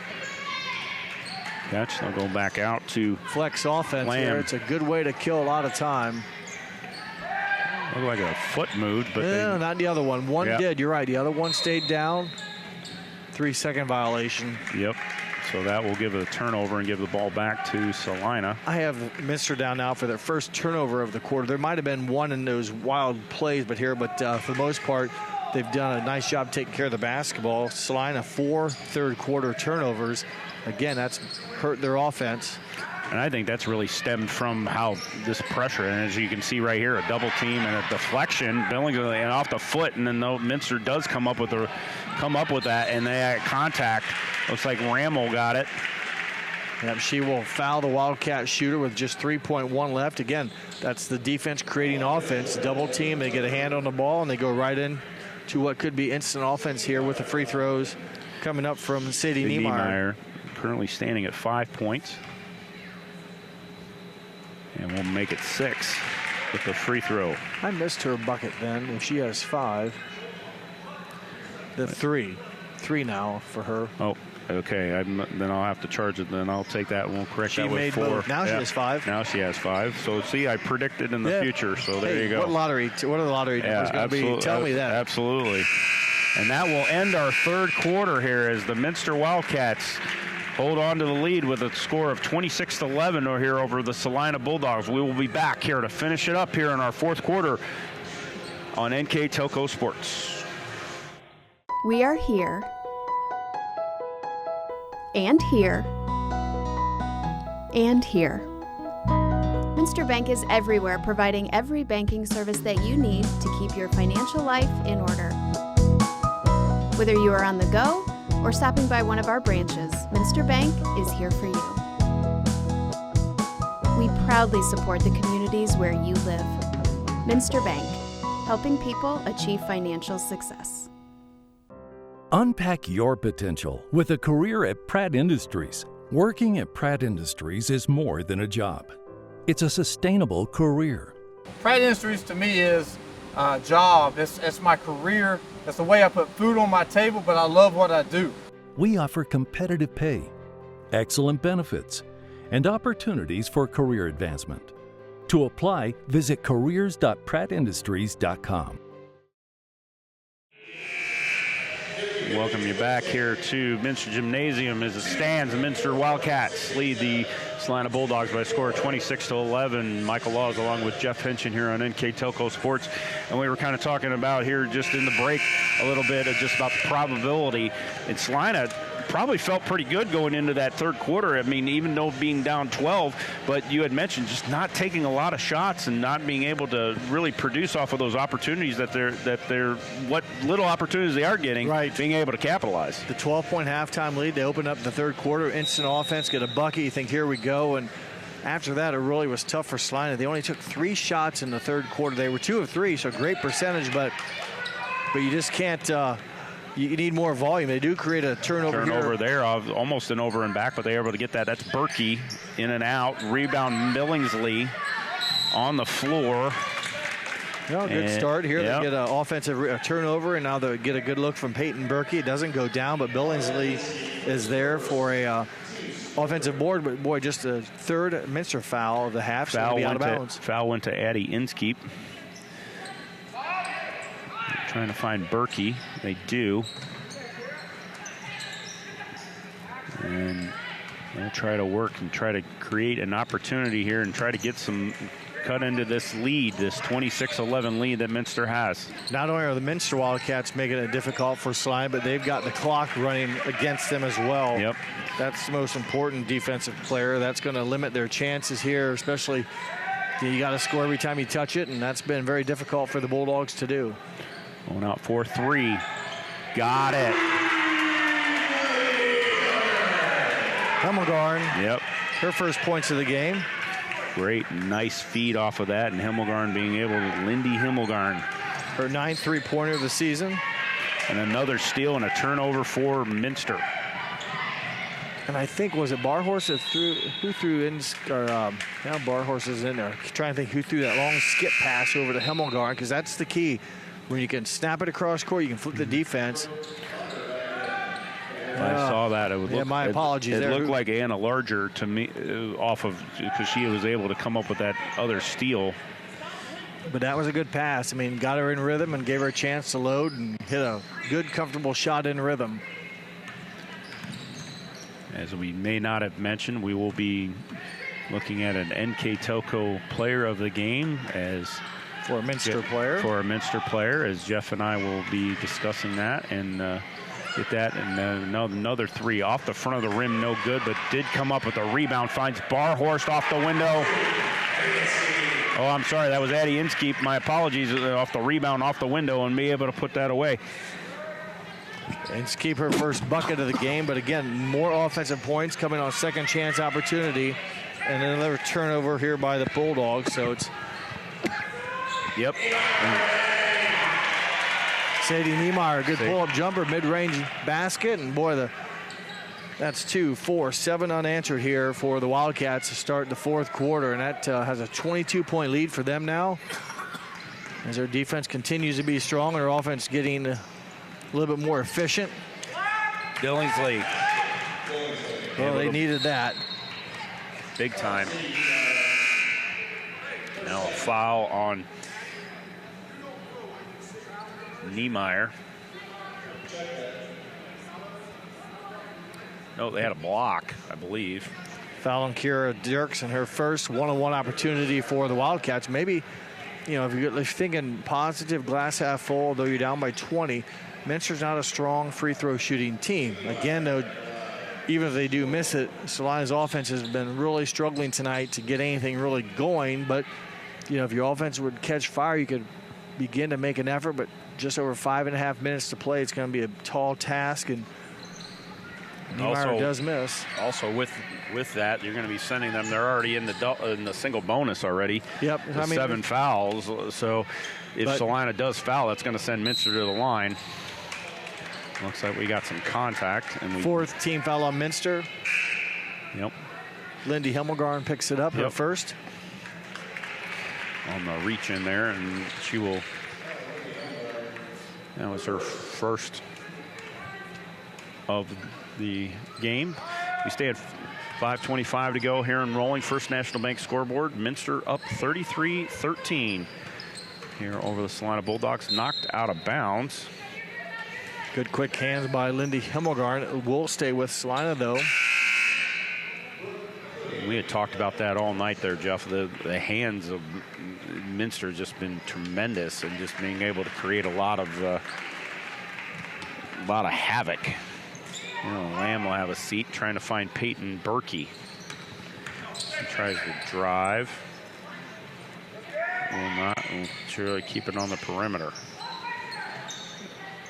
They'll go back out to flex offense here. It's a good way to kill a lot of time. Looked like a foot moved, but not the other one. One did. You're right. The other one stayed down. 3-second violation. Yep. So that will give it a turnover and give the ball back to Celina. I have Minster down now for their first turnover of the quarter. There might have been one in those wild plays, but for the most part, they've done a nice job taking care of the basketball. Celina 4 third quarter turnovers. Again, that's hurt their offense. And I think that's really stemmed from how this pressure, and as you can see right here, a double team and a deflection, Billingsley and off the foot, and then Minster does come up with that, and they had contact. Looks like Rammel got it. Yep, she will foul the Wildcat shooter with just 3.1 left. Again, that's the defense creating offense. Double team, they get a hand on the ball, and they go right in to what could be instant offense here with the free throws coming up from Sadie Niemeyer. Currently standing at 5 points. And we'll make it 6 with the free throw. I missed her bucket then. If she has 5. The 3. 3 now for her. Oh, okay. Then I'll have to charge it. Then I'll take that and we'll correct that with 4. Both. Now she has 5. Now she has 5. So see, I predicted in the future. So there you go. What are the lottery numbers going to be? Tell me that. Absolutely. And that will end our third quarter here as the Minster Wildcats hold on to the lead with a score of 26-11 here over the Celina Bulldogs. We will be back here to finish it up here in our fourth quarter on NKTelco Sports. We are here and here and here. Minster Bank is everywhere, providing every banking service that you need to keep your financial life in order. Whether you are on the go or stopping by one of our branches, Minster Bank is here for you. We proudly support the communities where you live. Minster Bank, helping people achieve financial success. Unpack your potential with a career at Pratt Industries. Working at Pratt Industries is more than a job. It's a sustainable career. Pratt Industries to me is a job. It's my career. It's the way I put food on my table, but I love what I do. We offer competitive pay, excellent benefits, and opportunities for career advancement. To apply, visit careers.prattindustries.com. Welcome you back here to Minster Gymnasium as it stands. The Minster Wildcats lead the Celina Bulldogs by a score of 26-11. Michael Laws along with Jeff Hinchin here on NKTelco Sports. And we were kind of talking about here just in the break a little bit of just about the probability. And Celina probably felt pretty good going into that third quarter. I mean, even though being down 12, but you had mentioned just not taking a lot of shots and not being able to really produce off of those opportunities that they're what little opportunities they are getting, right, being able to capitalize. The 12-point halftime lead, they opened up the third quarter, instant offense, get a bucket, you think, here we go, and after that, it really was tough for Celina. They only took 3 shots in the third quarter. They were 2 of 3, so great percentage, but you just can't you need more volume. They do create a turnover there, almost an over and back, but they're able to get that. That's Berkey in and out. Rebound Billingsley on the floor. Good start here. Yep. They get an offensive turnover, and now they get a good look from Peyton Berkey. It doesn't go down, but Billingsley is there for a offensive board. But, boy, just a third Minster foul of the half. So be out of bounds. Foul went to Addie Inskeep. Trying to find Berkey. They do. And they'll try to work and try to create an opportunity here and try to get some cut into this lead, this 26-11 lead that Minster has. Not only are the Minster Wildcats making it difficult for Celina, but they've got the clock running against them as well. Yep. That's the most important defensive player. That's going to limit their chances here, especially you got to score every time you touch it, and that's been very difficult for the Bulldogs to do. Going out 4-3. Got it. Hemmelgarn. Yep. Her first points of the game. Great, nice feed off of that, and Hemmelgarn being able to, Lindy Hemmelgarn. Her 9th three-pointer of the season. And another steal and a turnover for Minster. And I think, was it Barhorse that who threw in, now Barhorse is in there. Trying to think who threw that long skip pass over to Hemmelgarn, because that's the key. When you can snap it across court, you can flip the defense. I saw that. It would look, my apologies. It looked like Anna Larger to me, off of, because she was able to come up with that other steal. But that was a good pass. I mean, got her in rhythm and gave her a chance to load and hit a good, comfortable shot in rhythm. As we may not have mentioned, we will be looking at an NKTelco player of the game as for a Minster player. For a Minster player, as Jeff and I will be discussing that and get that. And another 3 off the front of the rim, no good, but did come up with a rebound. Finds Barhorst off the window. Oh, I'm sorry, that was Addie Inskeep. My apologies, off the rebound, off the window, and be able to put that away. Inskeep her first bucket of the game, but again, more offensive points coming on second chance opportunity. And another turnover here by the Bulldogs, so it's... Yep. Sadie Niemeyer, good pull-up jumper, mid-range basket, and boy, that's 2, 4, 7 unanswered here for the Wildcats to start the fourth quarter, and that has a 22-point lead for them now. As their defense continues to be strong, and their offense getting a little bit more efficient. Billingsley. Well, they needed that. Big time. Now a foul on Niemeyer. No, they had a block, I believe. Foul on Kira Dirks, her first one-on-one opportunity for the Wildcats. Maybe, you know, if you're thinking positive, glass half full, though you're down by 20, Minster's not a strong free throw shooting team. Again, though, even if they do miss it, Celina's offense has been really struggling tonight to get anything really going. But, if your offense would catch fire, you could begin to make an effort. But just over 5.5 minutes to play, it's going to be a tall task. And Niemeyer does miss. Also, with that, you're going to be sending them. They're already in the single bonus already. Yep. 7 fouls. So if Celina does foul, that's going to send Minster to the line. Looks like we got some contact. And fourth team foul on Minster. Yep. Lindy Himmelgarn picks it up, her first. On the reach in there, and she will. That was her first of the game. We stay at 5:25 to go here in rolling. First National Bank scoreboard. Minster up 33-13 here over the Celina Bulldogs. Knocked out of bounds. Good quick hands by Lindy Himmelgarn. It will stay with Celina, though. We had talked about that all night there, Jeff. The hands of Minster just been tremendous, and just being able to create a lot of havoc. Lamb will have a seat trying to find Peyton Berkey. She tries to drive. Will not. Will surely keep it on the perimeter.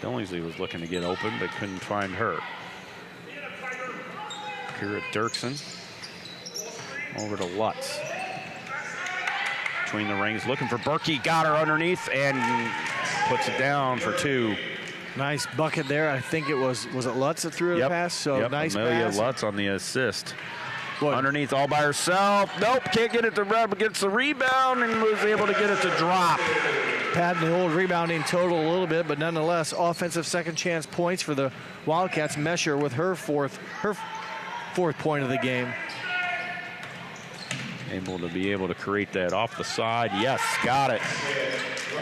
Billingsley was looking to get open, but couldn't find her. Kira Dirksen over to Lutz. Between the rings, looking for Berkey. Got her underneath and puts it down for 2. Nice bucket there. I think it was it Lutz that threw the pass? So nice Amelia pass. Lutz on the assist. Underneath all by herself. Nope, can't get it to rub. Gets the rebound and was able to get it to drop. Padding the old rebounding total a little bit, but nonetheless, offensive second chance points for the Wildcats. Mesher with her fourth point of the game. Able to create that off the side. Yes, got it.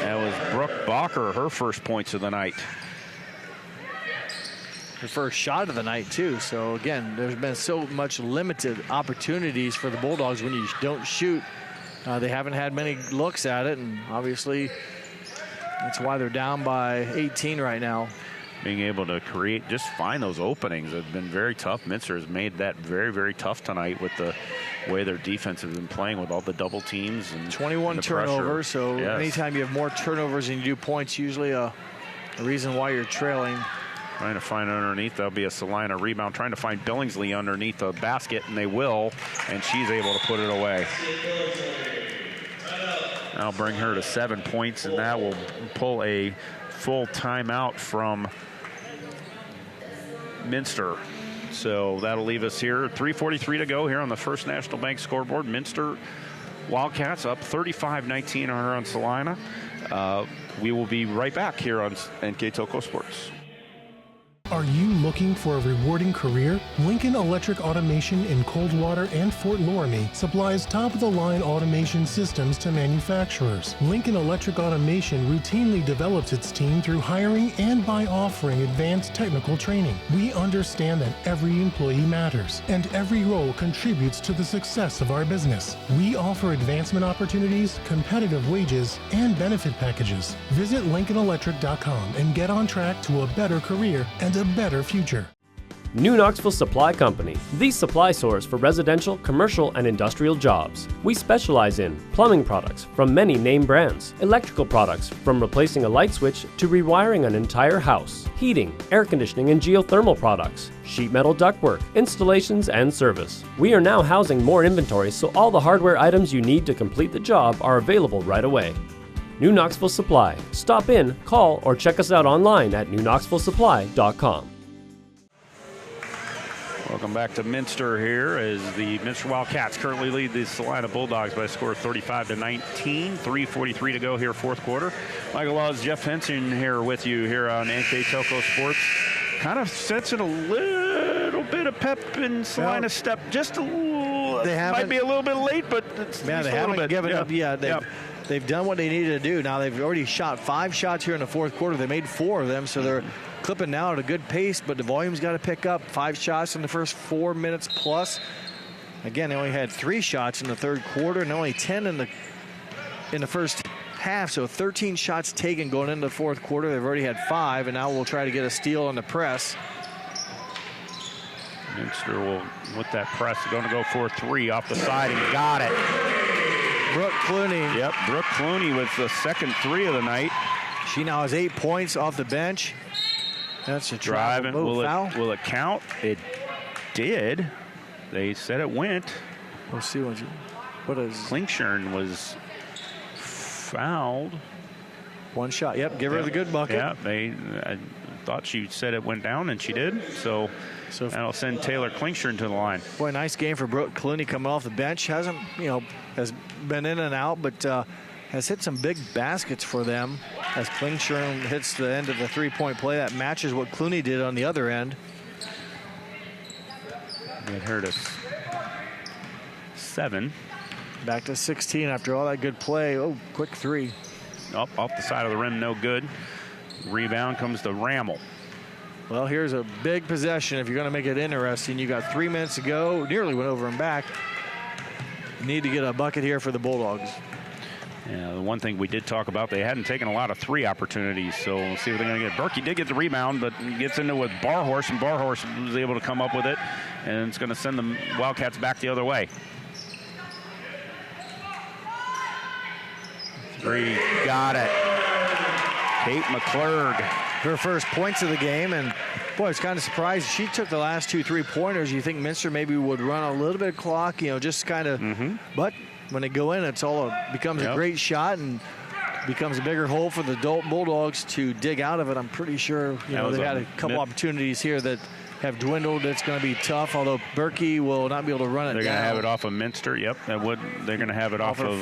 That was Brooke Bacher, her first points of the night. Her first shot of the night, too. So, again, there's been so much limited opportunities for the Bulldogs when you don't shoot. They haven't had many looks at it, and obviously that's why they're down by 18 right now. Being able to create, just find those openings have been very tough. Minster has made that very, very tough tonight with the way their defense has been playing with all the double teams. And 21 turnovers, so anytime you have more turnovers than you do points, usually a reason why you're trailing. Trying to find underneath. That'll be a Celina rebound. Trying to find Billingsley underneath the basket, and they will. And she's able to put it away. That'll bring her to 7 points, and that will pull a full timeout from Minster. So that'll leave us here. 3:43 to go here on the First National Bank scoreboard. Minster Wildcats up 35-19 on Celina. We will be right back here on NKTelco Sports. Are you looking for a rewarding career? Lincoln Electric Automation in Coldwater and Fort Loramie supplies top-of-the-line automation systems to manufacturers. Lincoln Electric Automation routinely develops its team through hiring and by offering advanced technical training. We understand that every employee matters, and every role contributes to the success of our business. We offer advancement opportunities, competitive wages, and benefit packages. Visit LincolnElectric.com and get on track to a better career and a better future. New Knoxville Supply Company, the supply source for residential, commercial, and industrial jobs. We specialize in plumbing products from many name brands, electrical products from replacing a light switch to rewiring an entire house, heating, air conditioning, and geothermal products, sheet metal ductwork, installations, and service. We are now housing more inventory, so all the hardware items you need to complete the job are available right away. New Knoxville Supply. Stop in, call, or check us out online at newknoxvillesupply.com. Welcome back to Minster here as the Minster Wildcats currently lead the Celina Bulldogs by a score of 35-19. 3:43 to go here, fourth quarter. Michael Laws, Jeff Henson here with you here on NKTelco Sports. Kind of sensing a little bit of pep in Celina's step. Just a little. They might be a little bit late, but it's they haven't given up yet. They've done what they needed to do. Now they've already shot 5 shots here in the fourth quarter. They made 4 of them, so they're clipping now at a good pace, but the volume's got to pick up. 5 shots in the first 4 minutes plus. Again, they only had 3 shots in the third quarter and only 10 in the first half, so 13 shots taken going into the fourth quarter. They've already had 5, and now we'll try to get a steal on the press. Minster will, with that press, going to go for 3 off the side and got it. Brooke Clooney. Yep, Brooke Clooney with the second 3 of the night. She now has 8 points off the bench. That's a driving. Foul. Will it count? It did. They said it went. We'll see what is. Klingshirn was fouled. 1 shot. Yep, give her the good bucket. Yeah, I thought she said it went down, and she did. So that'll send Taylor Klingshirn to the line. Boy, nice game for Brooke Clooney coming off the bench. Has been in and out, but has hit some big baskets for them as Klingshirn hits the end of the 3-point play. That matches what Clooney did on the other end. It hurt us. 7. Back to 16 after all that good play. Oh, quick 3. Off the side of the rim, no good. Rebound comes to Rammel. Well, here's a big possession. If you're going to make it interesting, you got 3 minutes to go. Nearly went over and back. Need to get a bucket here for the Bulldogs. Yeah, the one thing we did talk about, they hadn't taken a lot of 3 opportunities, so we'll see what they're going to get. Berkey did get the rebound, but gets into it with Barhorse, and Barhorse was able to come up with it, and it's going to send the Wildcats back the other way. 3, got it. Kate McClurg. Her first points of the game, and boy, I was kind of surprised. She took the last 2 3-pointers. You think Minster maybe would run a little bit of clock, just kind of, but when they go in, becomes a great shot and becomes a bigger hole for the Bulldogs to dig out of it. I'm pretty sure, they had a couple opportunities here that have dwindled. It's going to be tough, although Berkey will not be able to run it They're down. going to have it off of Minster. Yep, they're going to have it off the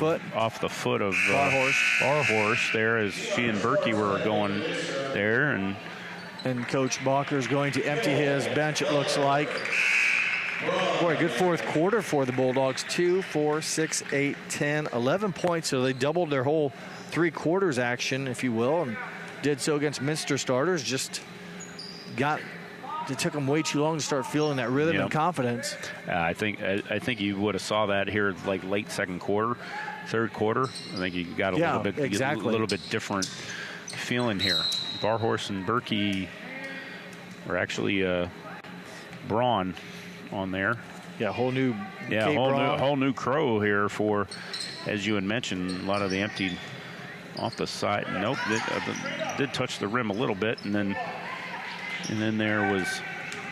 foot of Barhorse there, as she and Berkey were going there. And Coach Balker is going to empty his bench, it looks like. Boy, a good fourth quarter for the Bulldogs. 2, 4, 6, 8, 10, 11 points. So they doubled their whole 3 quarters action, if you will, and did so against Minster starters. It took them way too long to start feeling that rhythm and confidence. I think you would have saw that here like late second quarter, third quarter. I think you got a little bit different feeling here. Barhorse and Berkey were actually Braun on there. Yeah, whole new crow here for, as you had mentioned, a lot of the empty off the side. Nope, did touch the rim a little bit, and then there was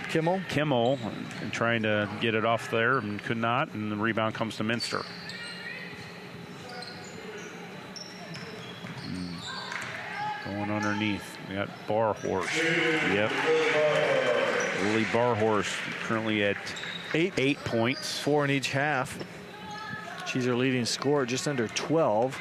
Kimmel and trying to get it off there and could not, and the rebound comes to Minster. Going underneath, we got Barhorse. Yep. Lily Barhorse currently at 8 points. 4 in each half. She's our leading scorer, just under 12.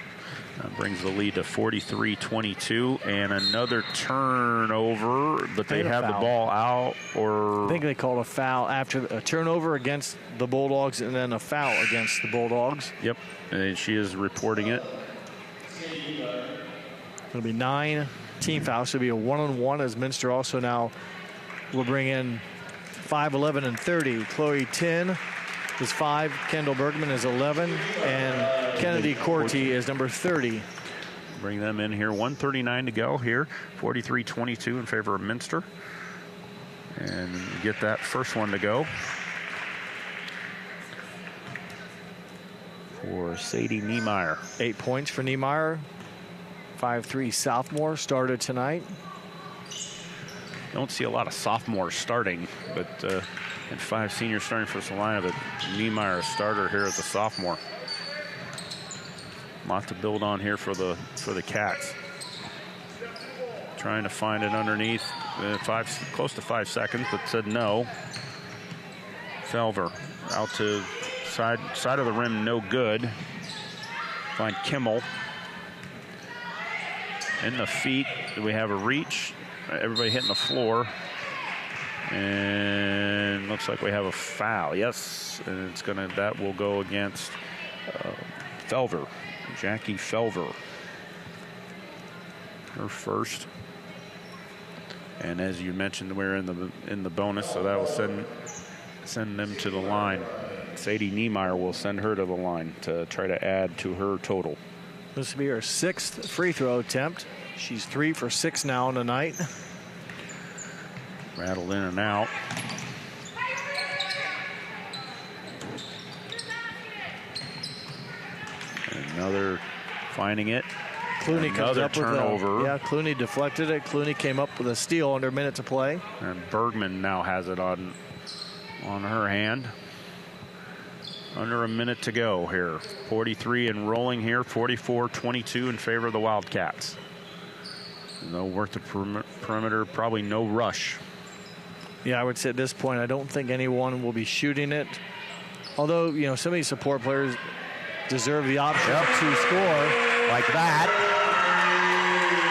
That brings the lead to 43-22, and another turnover, but they have the ball out. I think they called a foul after a turnover against the Bulldogs and then a foul against the Bulldogs. Yep, and she is reporting it. It'll be 9 team fouls. So it'll be a 1-on-1 as Minster also now will bring in 5, 11, and 30. Chloe 10 is 5, Kendall Bergman is 11, and Kennedy Corti is number 30. Bring them in here. 1:39 to go here. 43-22 in favor of Minster. And get that first one to go for Sadie Niemeyer. 8 points for Niemeyer. 5'3" sophomore started tonight. Don't see a lot of sophomores starting, but and 5 seniors starting for Celina, but Niemeyer a starter here as a sophomore. Lot to build on here for the Cats. Trying to find it underneath, close to 5 seconds, but said no. Felver out to side of the rim, no good. Find Kimmel. In the feet, do we have a reach? Everybody hitting the floor. And looks like we have a foul. Yes, and that will go against Felver, Jackie Felver. Her first. And as you mentioned, we're in the bonus, so that will send them to the line. Sadie Niemeyer will send her to the line to try to add to her total. This will be her 6th free throw attempt. She's 3 for 6 now on the night. Rattled in and out. Another finding it. Clooney comes up turnover. with Clooney deflected it. Clooney came up with a steal under a minute to play. And Bergman now has it on her hand. Under a minute to go here. 43 and rolling here. 44-22 in favor of the Wildcats. No work the perimeter. Probably no rush. Yeah, I would say at this point, I don't think anyone will be shooting it. Although, some of these support players deserve the option to score. Like that.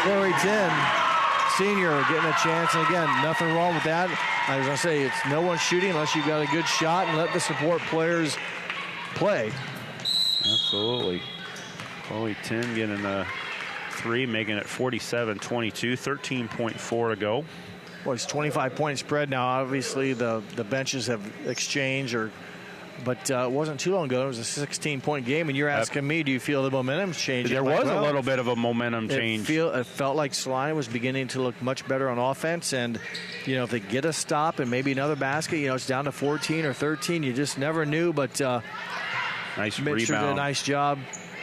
Corey 10, senior, getting a chance. And again, nothing wrong with that. I was going to say, it's no one shooting unless you've got a good shot, and let the support players play. Absolutely. Chloe 10 getting a 3, making it 47-22, 13.4 to go. Well, it's 25-point spread now. Obviously, the benches have exchanged, but it wasn't too long ago. It was a 16-point game, and you're asking me, do you feel the momentum's changing? There was a little bit of a momentum change. It felt like Celina was beginning to look much better on offense, and if they get a stop and maybe another basket, it's down to 14 or 13. You just never knew, but nice Minster rebound. did a nice job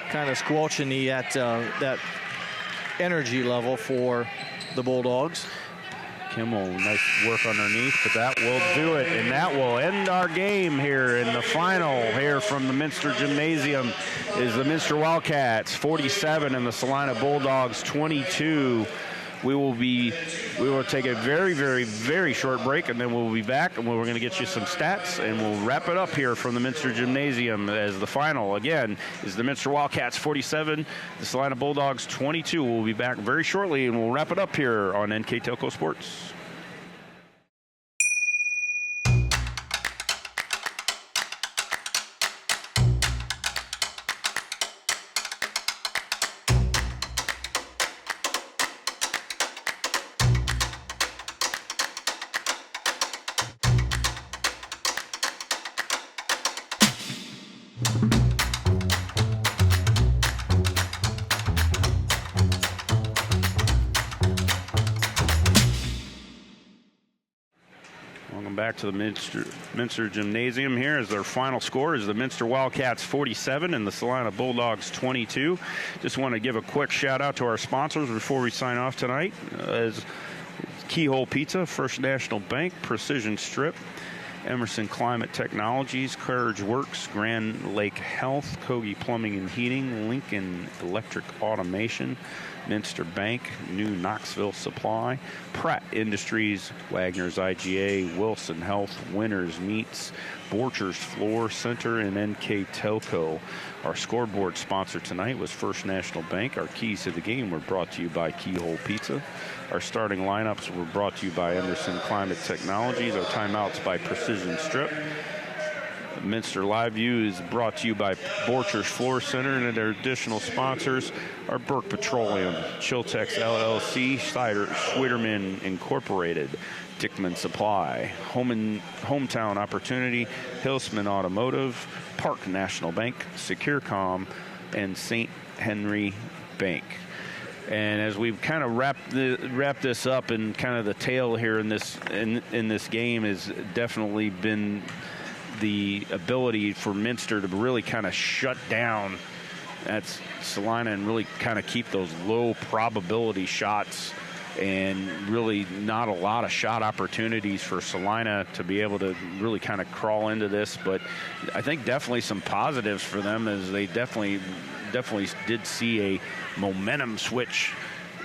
kind of squelching that energy level for the Bulldogs. Kimmel, nice work underneath, but that will do it, and that will end our game here in the final here from the Minster Gymnasium is the Minster Wildcats 47 and the Celina Bulldogs 22. We will take a very, very, very short break, and then we'll be back, and we're going to get you some stats, and we'll wrap it up here from the Minster Gymnasium as the final, again, is the Minster Wildcats 47, the Celina Bulldogs 22. We'll be back very shortly, and we'll wrap it up here on NKTelco Sports. Back to the Minster Gymnasium here as their final score is the Minster Wildcats 47 and the Celina Bulldogs 22. Just want to give a quick shout out to our sponsors before we sign off tonight. As Keyhole Pizza, First National Bank, Precision Strip, Emerson Climate Technologies, Carriage Works, Grand Lake Health, Kogi Plumbing and Heating, Lincoln Electric Automation, Minster Bank, New Knoxville Supply, Pratt Industries, Wagner's IGA, Wilson Health, Winners Meats, Borchers Floor Center, and NKTelco. Our scoreboard sponsor tonight was First National Bank. Our keys to the game were brought to you by Keyhole Pizza. Our starting lineups were brought to you by Emerson Climate Technologies. Our timeouts by Precision Strip. Minster Live View is brought to you by Borchers Floor Center, and their additional sponsors are Burke Petroleum, Chiltex LLC, Schwitterman Incorporated, Dickman Supply, Hometown Opportunity, Hillsman Automotive, Park National Bank, Securcom, and St. Henry Bank. And as we've kind of wrapped this up, and kind of the tail here in this game has definitely been the ability for Minster to really kind of shut down that's Celina and really kind of keep those low probability shots, and really not a lot of shot opportunities for Celina to be able to really kind of crawl into this. But I think definitely some positives for them, as they definitely did see a momentum switch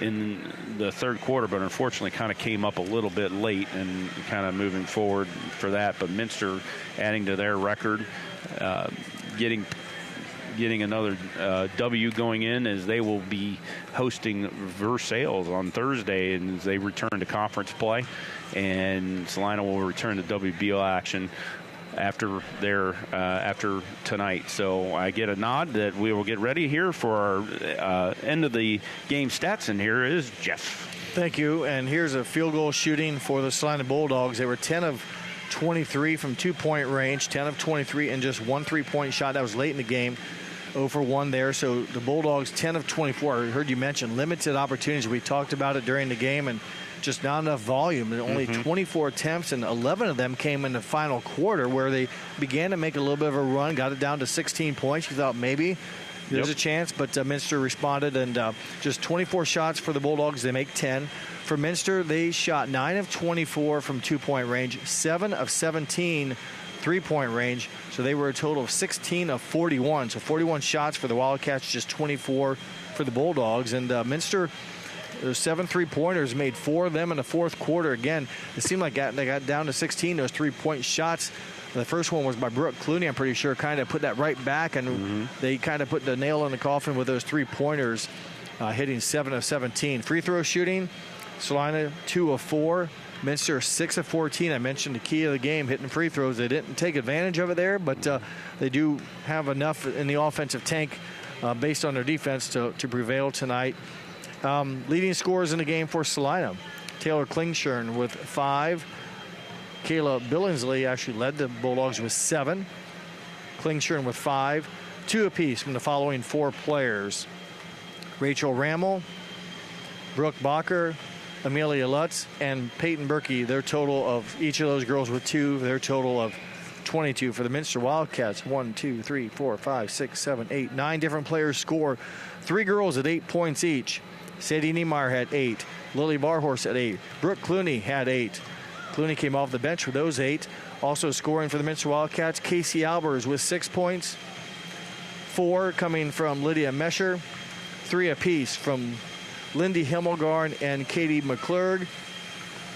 in the third quarter, but unfortunately kind of came up a little bit late and kind of moving forward for that. But Minster adding to their record, getting another W going in, as they will be hosting Versailles on Thursday, and they return to conference play, and Celina will return to WBO action after tonight. So I get a nod that we will get ready here for our end of the game stats, and here is Jeff. Thank you. And here's a field goal shooting for the Celina Bulldogs. They were 10 of 23 from 2-point range, 10 of 23, and just one 3-point shot. That was late in the game. 0 for 1 there. So the Bulldogs 10 of 24. I heard you mention limited opportunities. We talked about it during the game, and just not enough volume. Only 24 attempts, and 11 of them came in the final quarter, where they began to make a little bit of a run, got it down to 16 points. You thought maybe There's a chance, but Minster responded, and just 24 shots for the Bulldogs. They make 10. For Minster, they shot 9 of 24 from two-point range, 7 of 17 three-point range. So they were a total of 16 of 41. So 41 shots for the Wildcats, just 24 for the Bulldogs. And Minster, those 7 three-pointers, made 4 of them in the fourth quarter. Again, it seemed like they got down to 16, those three-point shots. The first one was by Brooke Clooney, I'm pretty sure, kind of put that right back, and they kind of put the nail in the coffin with those three-pointers, hitting 7 of 17. Free throw shooting, Celina 2 of 4. Minster 6 of 14. I mentioned the key of the game, hitting free throws. They didn't take advantage of it there, but they do have enough in the offensive tank based on their defense to prevail tonight. Leading scorers in the game for Celina, Taylor Klingshirn with 5. Kayla Billingsley actually led the Bulldogs with 7. Klingshirn with 5. 2 apiece from the following 4 players: Rachel Rammel, Brooke Bacher, Amelia Lutz, and Peyton Berkey. Their total of each of those girls with 2, their total of 22 for the Minster Wildcats. 1, 2, 3, 4, 5, 6, 7, 8, 9 different players score. 3 girls at 8 points each. Sadie Niemeyer had 8. Lily Barhorse had 8. Brooke Clooney had 8. Clooney came off the bench with those 8. Also scoring for the Minster Wildcats, Casey Albers with 6 points. 4 coming from Lydia Mesher. 3 apiece from Lindy Himmelgarn and Katie McClurg.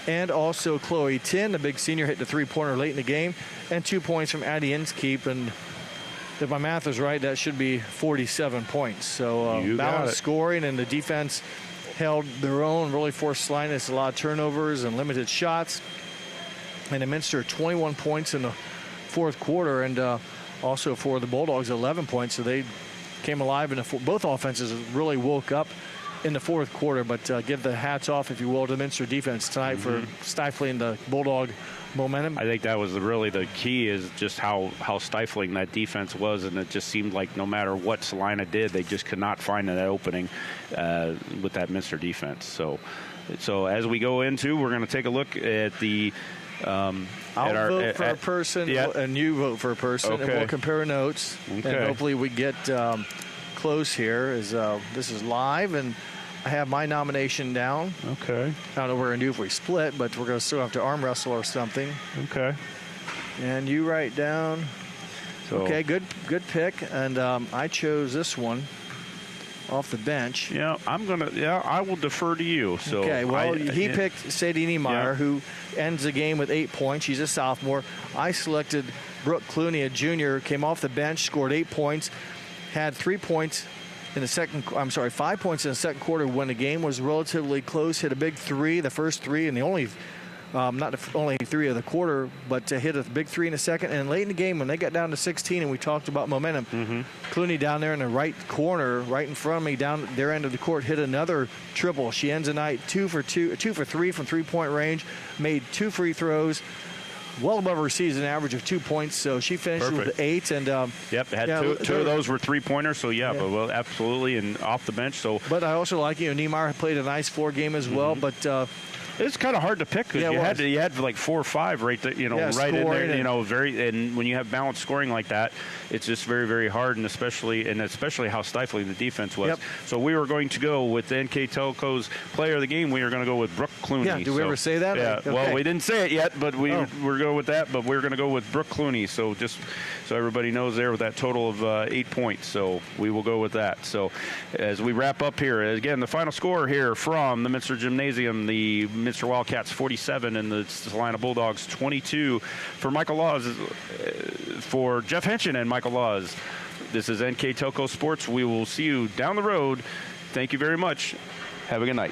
And also Chloe Tin, the big senior, hit the three-pointer late in the game. And 2 points from Addie Inskeep. And if my math is right, that should be 47 points. So balanced scoring, and the defense held their own, really forced Celina a lot of turnovers and limited shots. And the Minster 21 points in the fourth quarter, and also for the Bulldogs 11 points. So they came alive in both offenses really woke up in the fourth quarter. But give the hats off, if you will, to the Minster defense tonight for stifling the Bulldog momentum. I think that was really the key, is just how stifling that defense was, and it just seemed like no matter what Celina did, they just could not find that opening with that Minster defense. So as we go into, we're going to take a look at the I'll vote for a person, and you vote for a person, and we'll compare notes, and hopefully we get close here. This is live, and I have my nomination down. Okay. I don't know what we're going to do if we split, but we're going to still have to arm wrestle or something. Okay. And you write down. Okay, good pick. And I chose this one off the bench. Yeah, I will defer to you. So okay, well, he picked Sadie Niemeyer, who ends the game with 8 points. She's a sophomore. I selected Brooke Clooney, a junior, came off the bench, scored 8 points, had 3 points in the 5 points in the second quarter when the game was relatively close. Hit a big 3, the first 3, and the only, not the only 3 of the quarter, but hit a big 3 in the second. And late in the game, when they got down to 16, and we talked about momentum, Clooney down there in the right corner, right in front of me, down their end of the court, hit another triple. She ends the night 2 for 3 from three-point range, made 2 free throws, well above her season average of 2 points. So she finished with 8. And had two of those were three-pointers. So but well, absolutely, and off the bench. So, but I also like Niemeyer played a nice floor game as well. But it's kind of hard to pick, because you had like 4 or 5 right there, right in there. And when you have balanced scoring like that, it's just very, very hard, and especially how stifling the defense was. So we were going to go with NKTelco's player of the game. We were going to go with Brooke Clooney. Yeah, did we ever say that? Yeah. Okay. Well, we didn't say it yet, but we're going with that. But we're going to go with Brooke Clooney. So just so everybody knows, there with that total of 8 points. So we will go with that. So as we wrap up here, again, the final score here from the Minster Gymnasium, the Minster Wildcats 47 and the Celina Bulldogs 22. For Michael Laws, for Jeff Henshin and Michael Laws, this is NKTelco Sports. We will see you down the road. Thank you very much. Have a good night.